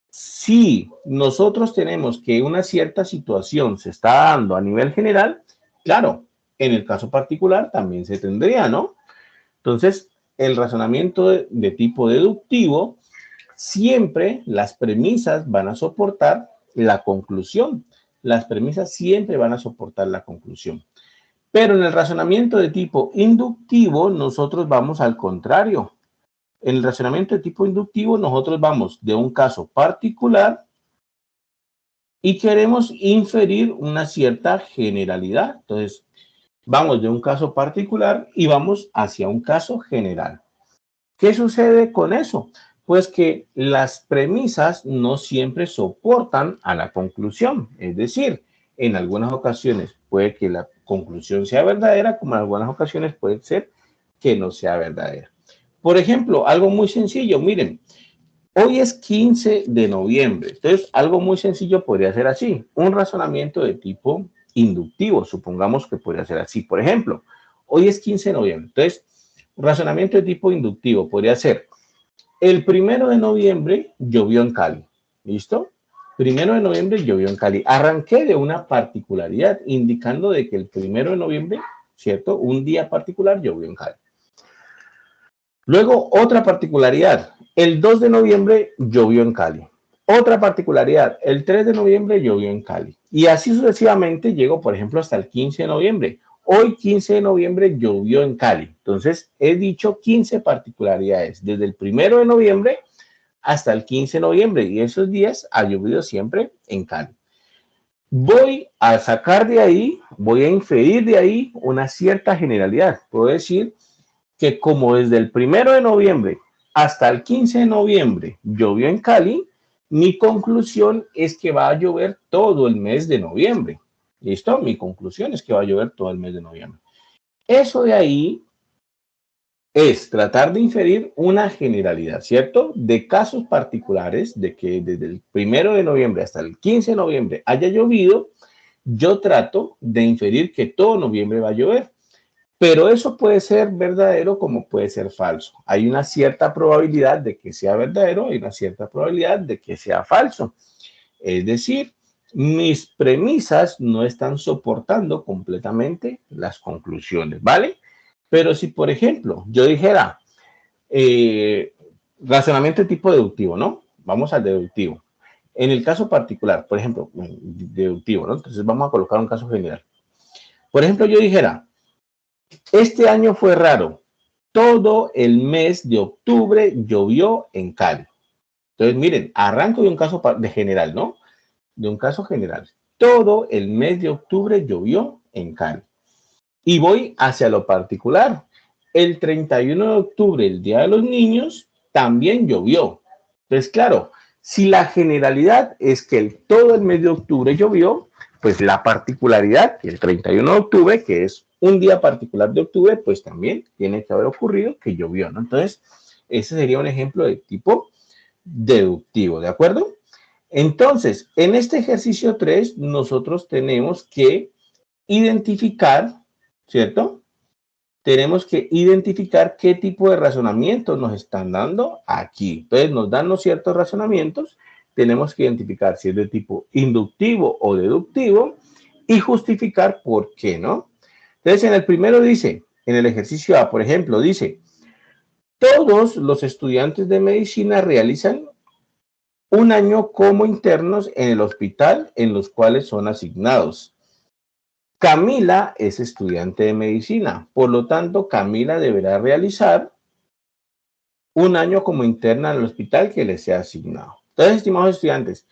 si nosotros tenemos que una cierta situación se está dando a nivel general, claro, en el caso particular también se tendría, ¿no? Entonces, el razonamiento de tipo deductivo, siempre las premisas van a soportar la conclusión. Las premisas siempre van a soportar la conclusión. Pero en el razonamiento de tipo inductivo, nosotros vamos al contrario. En el razonamiento de tipo inductivo, nosotros vamos de un caso particular y queremos inferir una cierta generalidad. Entonces, vamos de un caso particular y vamos hacia un caso general. ¿Qué sucede con eso? Pues que las premisas no siempre soportan a la conclusión. Es decir, en algunas ocasiones puede que la conclusión sea verdadera, como en algunas ocasiones puede ser que no sea verdadera. Por ejemplo, algo muy sencillo, miren, hoy es 15 de noviembre, entonces algo muy sencillo podría ser así, un razonamiento de tipo inductivo, supongamos que podría ser así. Por ejemplo, hoy es 15 de noviembre, entonces, razonamiento de tipo inductivo podría ser, el 1 de noviembre llovió en Cali, ¿listo? 1 de noviembre llovió en Cali. Arranqué de una particularidad, indicando de que el 1 de noviembre, ¿cierto? Un día particular llovió en Cali. Luego, otra particularidad, el 2 de noviembre llovió en Cali. Otra particularidad, el 3 de noviembre llovió en Cali. Y así sucesivamente llego, por ejemplo, hasta el 15 de noviembre. Hoy, 15 de noviembre, llovió en Cali. Entonces, he dicho 15 particularidades, desde el 1 de noviembre hasta el 15 de noviembre. Y esos días ha llovido siempre en Cali. Voy a sacar de ahí, voy a inferir de ahí una cierta generalidad. Puedo decir que como desde el 1 de noviembre hasta el 15 de noviembre llovió en Cali, mi conclusión es que va a llover todo el mes de noviembre. ¿Listo? Mi conclusión es que va a llover todo el mes de noviembre. Eso de ahí es tratar de inferir una generalidad, ¿cierto? De casos particulares, de que desde el 1 de noviembre hasta el 15 de noviembre haya llovido, yo trato de inferir que todo noviembre va a llover. Pero eso puede ser verdadero como puede ser falso. Hay una cierta probabilidad de que sea verdadero y una cierta probabilidad de que sea falso. Es decir, mis premisas no están soportando completamente las conclusiones, ¿vale? Pero si, por ejemplo, yo dijera razonamiento de tipo deductivo, ¿no? Vamos al deductivo. En el caso particular, por ejemplo, deductivo, ¿no? Entonces vamos a colocar un caso general. Por ejemplo, yo dijera, este año fue raro. Todo el mes de octubre llovió en Cali. Entonces, miren, arranco de un caso de general, ¿no? De un caso general. Todo el mes de octubre llovió en Cali. Y voy hacia lo particular. El 31 de octubre, el Día de los Niños, también llovió. Entonces, claro, si la generalidad es que todo el mes de octubre llovió, pues la particularidad, el 31 de octubre, que es un día particular de octubre, pues también tiene que haber ocurrido que llovió, ¿no? Entonces, ese sería un ejemplo de tipo deductivo, ¿de acuerdo? Entonces, en este ejercicio 3, nosotros tenemos que identificar, ¿cierto? tenemos que identificar qué tipo de razonamientos nos están dando aquí. Entonces, nos dan los ciertos razonamientos, tenemos que identificar si es de tipo inductivo o deductivo y justificar por qué, ¿no? Entonces, en el primero dice, en el ejercicio A, por ejemplo, dice, todos los estudiantes de medicina realizan un año como internos en el hospital en los cuales son asignados. Camila es estudiante de medicina, por lo tanto, Camila deberá realizar un año como interna en el hospital que le sea asignado. Entonces, estimados estudiantes,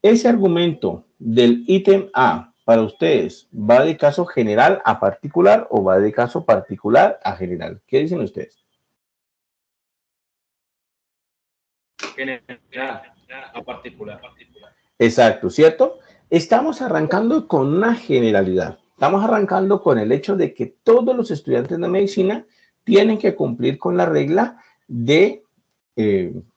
ese argumento del ítem A para ustedes, ¿va de caso general a particular o va de caso particular a general? ¿Qué dicen ustedes? General, a particular. Exacto, ¿cierto? Estamos arrancando con una generalidad. Estamos arrancando con el hecho de que todos los estudiantes de medicina tienen que cumplir con la regla de,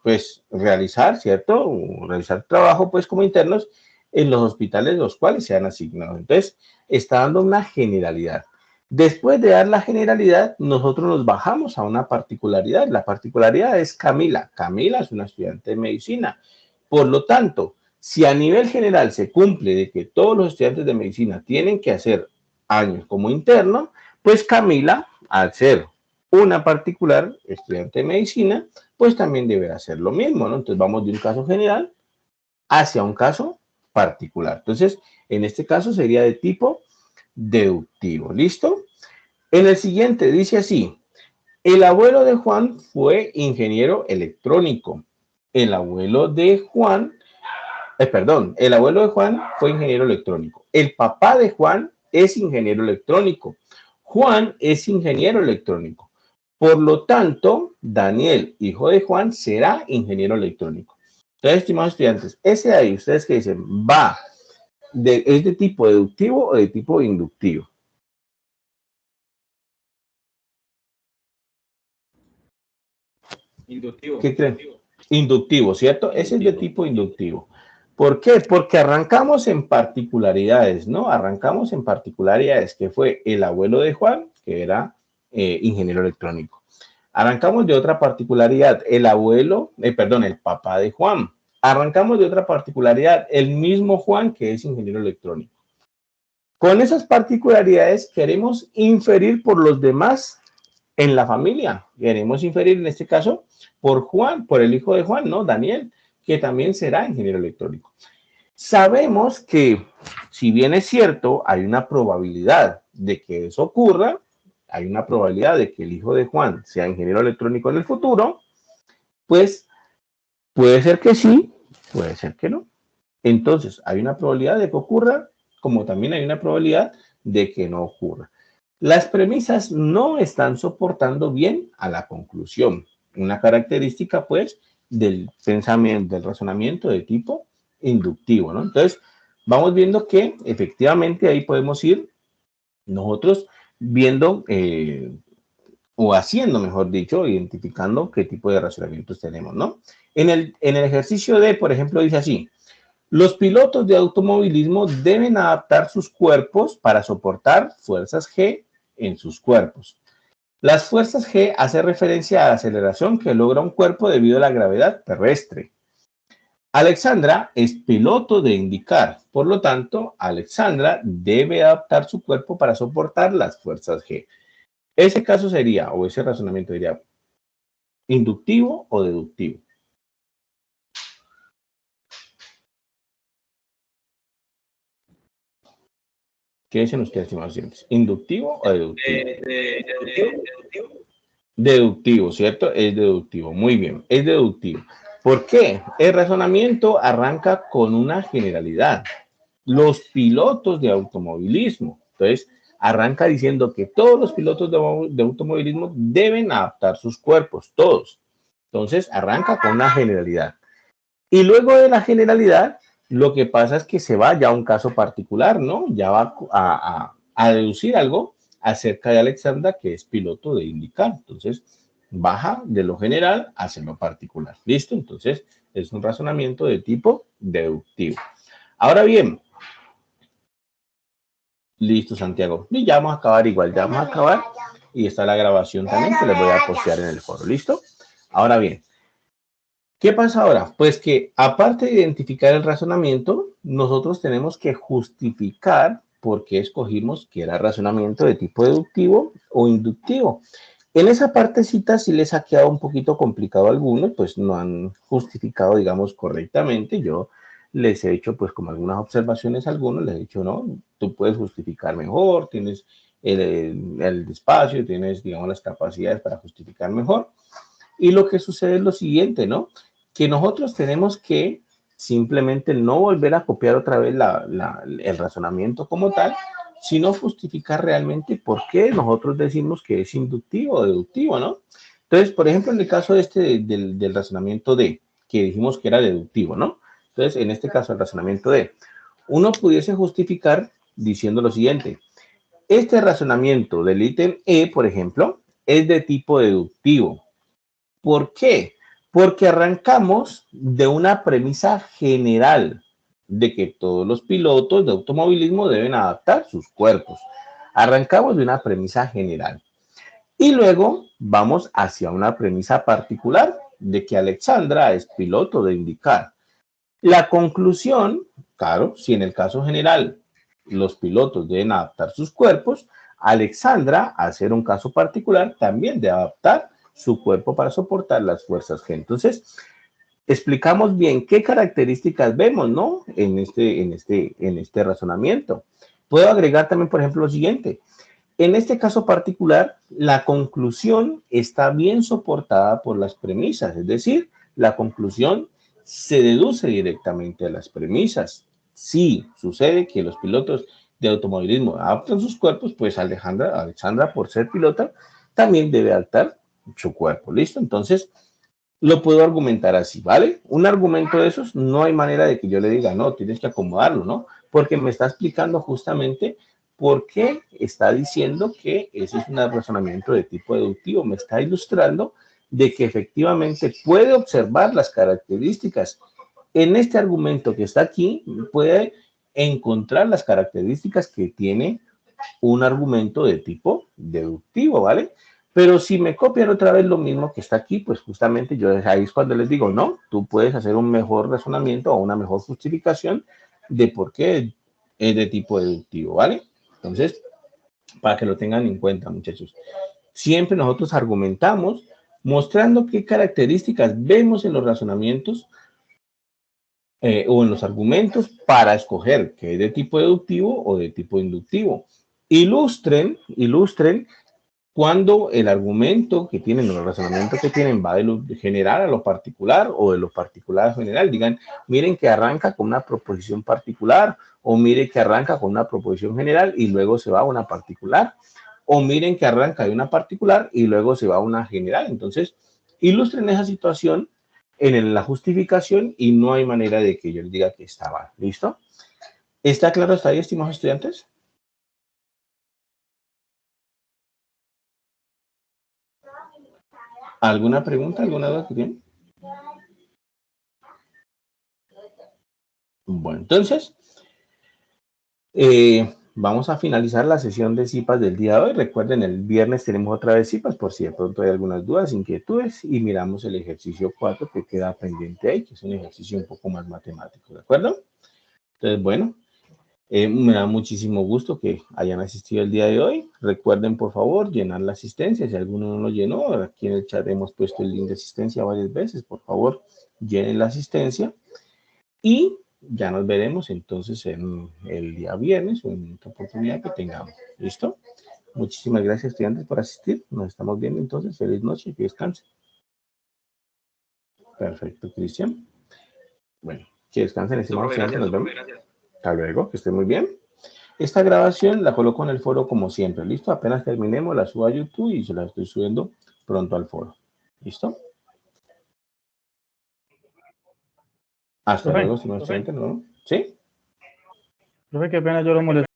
pues, realizar, ¿cierto? Realizar trabajo, pues, como internos en los hospitales los cuales se han asignado. Entonces, está dando una generalidad. Después de dar la generalidad, nosotros nos bajamos a una particularidad. La particularidad es Camila. Camila es una estudiante de medicina. Por lo tanto, si a nivel general se cumple de que todos los estudiantes de medicina tienen que hacer años como interno, pues Camila, al ser una particular estudiante de medicina, pues también deberá hacer lo mismo, ¿no? Entonces vamos de un caso general hacia un caso particular. Entonces, en este caso sería de tipo deductivo. ¿Listo? En el siguiente dice así, el abuelo de Juan fue ingeniero electrónico. El abuelo de Juan, el abuelo de Juan fue ingeniero electrónico. El papá de Juan es ingeniero electrónico. Juan es ingeniero electrónico. Por lo tanto, Daniel, hijo de Juan, será ingeniero electrónico. Entonces, estimados estudiantes, ese de ahí, ustedes que dicen, ¿es de tipo deductivo o de tipo inductivo? Inductivo. ¿Qué creen? Inductivo, ¿cierto? Ese es de tipo inductivo. ¿Por qué? Porque arrancamos en particularidades, ¿no? Arrancamos en particularidades, que fue el abuelo de Juan, que era ingeniero electrónico. Arrancamos de otra particularidad, el papá de Juan. Arrancamos de otra particularidad, el mismo Juan, que es ingeniero electrónico. Con esas particularidades queremos inferir por los demás en la familia. Queremos inferir en este caso por Juan, por el hijo de Juan, ¿no? Daniel, que también será ingeniero electrónico. Sabemos que, si bien es cierto, hay una probabilidad de que eso ocurra, hay una probabilidad de que el hijo de Juan sea ingeniero electrónico en el futuro, pues puede ser que sí, puede ser que no. Entonces, hay una probabilidad de que ocurra, como también hay una probabilidad de que no ocurra. Las premisas no están soportando bien a la conclusión. Una característica, pues, del pensamiento, del razonamiento de tipo inductivo, ¿no? Entonces, vamos viendo que efectivamente ahí podemos ir nosotros viendo o haciendo, mejor dicho, identificando qué tipo de razonamientos tenemos, ¿no? En el ejercicio D, por ejemplo, dice así, los pilotos de automovilismo deben adaptar sus cuerpos para soportar fuerzas G en sus cuerpos. Las fuerzas G hacen referencia a la aceleración que logra un cuerpo debido a la gravedad terrestre. Alexandra es piloto de IndyCar, por lo tanto, Alexandra debe adaptar su cuerpo para soportar las fuerzas G. Ese caso sería, o ese razonamiento sería, inductivo o deductivo. ¿Qué dicen ustedes, estimados oyentes? ¿Inductivo o deductivo? Deductivo. Deductivo, ¿cierto? Es deductivo. Muy bien, es deductivo. ¿Por qué? El razonamiento arranca con una generalidad. Los pilotos de automovilismo. Entonces, arranca diciendo que todos los pilotos de automovilismo deben adaptar sus cuerpos, todos. Entonces, arranca con una generalidad. Y luego de la generalidad, lo que pasa es que se va ya a un caso particular, ¿no? Ya va a deducir algo acerca de Alexandra, que es piloto de IndyCar. Entonces, baja de lo general hacia lo particular. ¿Listo? Entonces, es un razonamiento de tipo deductivo. Ahora bien, listo, Santiago. Y ya vamos a acabar igual, ya vamos a acabar. y está la grabación también que les voy a postear en el foro. ¿Listo? Ahora bien, ¿qué pasa ahora? Pues que aparte de identificar el razonamiento, nosotros tenemos que justificar por qué escogimos que era razonamiento de tipo deductivo o inductivo. En esa partecita sí les ha quedado un poquito complicado a algunos, pues no han justificado, digamos, correctamente. Yo les he hecho, pues, como algunas observaciones a algunos, les he dicho, no, tú puedes justificar mejor, tienes el espacio, tienes, digamos, las capacidades para justificar mejor. Y lo que sucede es lo siguiente, ¿no? Que nosotros tenemos que simplemente no volver a copiar otra vez el razonamiento como tal, sino justificar realmente por qué nosotros decimos que es inductivo o deductivo, ¿no? Entonces, por ejemplo, en el caso del razonamiento de, que dijimos que era deductivo, ¿no? Entonces, en este caso, el razonamiento de, uno pudiese justificar diciendo lo siguiente, este razonamiento del ítem E, por ejemplo, es de tipo deductivo. ¿Por qué? Porque arrancamos de una premisa general de que todos los pilotos de automovilismo deben adaptar sus cuerpos. Arrancamos de una premisa general. Y luego vamos hacia una premisa particular de que Alexandra es piloto de IndyCar. La conclusión, claro, si en el caso general los pilotos deben adaptar sus cuerpos, Alexandra, al ser un caso particular, también debe adaptar su cuerpo para soportar las fuerzas G. Entonces, explicamos bien qué características vemos, ¿no? En este razonamiento. Puedo agregar también, por ejemplo, lo siguiente. En este caso particular, la conclusión está bien soportada por las premisas, es decir, la conclusión se deduce directamente a las premisas. Si sucede que los pilotos de automovilismo adaptan sus cuerpos, pues Alexandra, por ser pilota, también debe adaptar su cuerpo. ¿Listo? Entonces, lo puedo argumentar así, ¿vale? Un argumento de esos, no hay manera de que yo le diga, no, tienes que acomodarlo, ¿no? Porque me está explicando justamente por qué está diciendo que ese es un razonamiento de tipo deductivo. Me está ilustrando de que efectivamente puede observar las características. En este argumento que está aquí, puede encontrar las características que tiene un argumento de tipo deductivo, ¿vale? Pero si me copian otra vez lo mismo que está aquí, pues justamente yo ahí es cuando les digo, no, tú puedes hacer un mejor razonamiento o una mejor justificación de por qué es de tipo deductivo, ¿vale? Entonces, para que lo tengan en cuenta, muchachos. Siempre nosotros argumentamos mostrando qué características vemos en los razonamientos o en los argumentos para escoger que es de tipo deductivo o de tipo inductivo. Ilustren cuando el argumento que tienen, o el razonamiento que tienen va de lo general a lo particular o de lo particular a general. Digan, miren que arranca con una proposición particular o miren que arranca con una proposición general y luego se va a una particular. O miren que arranca de una particular y luego se va a una general. Entonces, ilustren esa situación en la justificación y no hay manera de que yo les diga que está mal. ¿Listo? ¿Está claro hasta ahí, estimados estudiantes? ¿Alguna pregunta, alguna duda que tienen? Bueno, entonces, vamos a finalizar la sesión de CIPAS del día de hoy. Recuerden, el viernes tenemos otra vez CIPAS por si de pronto hay algunas dudas, inquietudes y miramos el ejercicio 4 que queda pendiente ahí, que es un ejercicio un poco más matemático, ¿de acuerdo? Entonces, bueno, me da muchísimo gusto que hayan asistido el día de hoy. Recuerden, por favor, llenar la asistencia. Si alguno no lo llenó, aquí en el chat hemos puesto el link de asistencia varias veces. Por favor, llenen la asistencia. Y ya nos veremos entonces en el día viernes o en otra oportunidad que tengamos. ¿Listo? Muchísimas gracias, estudiantes, por asistir. Nos estamos viendo entonces. Feliz noche y que descansen. Perfecto, Cristian. Bueno, que descansen, estimados estudiantes. Nos vemos. Hasta luego, que estén muy bien. Esta grabación la coloco en el foro como siempre. ¿Listo? Apenas terminemos, la subo a YouTube y se la estoy subiendo pronto al foro. ¿Listo? Hasta luego, estimados estudiantes. ¿No? ¿Sí? Profe, qué pena yo lo molesté.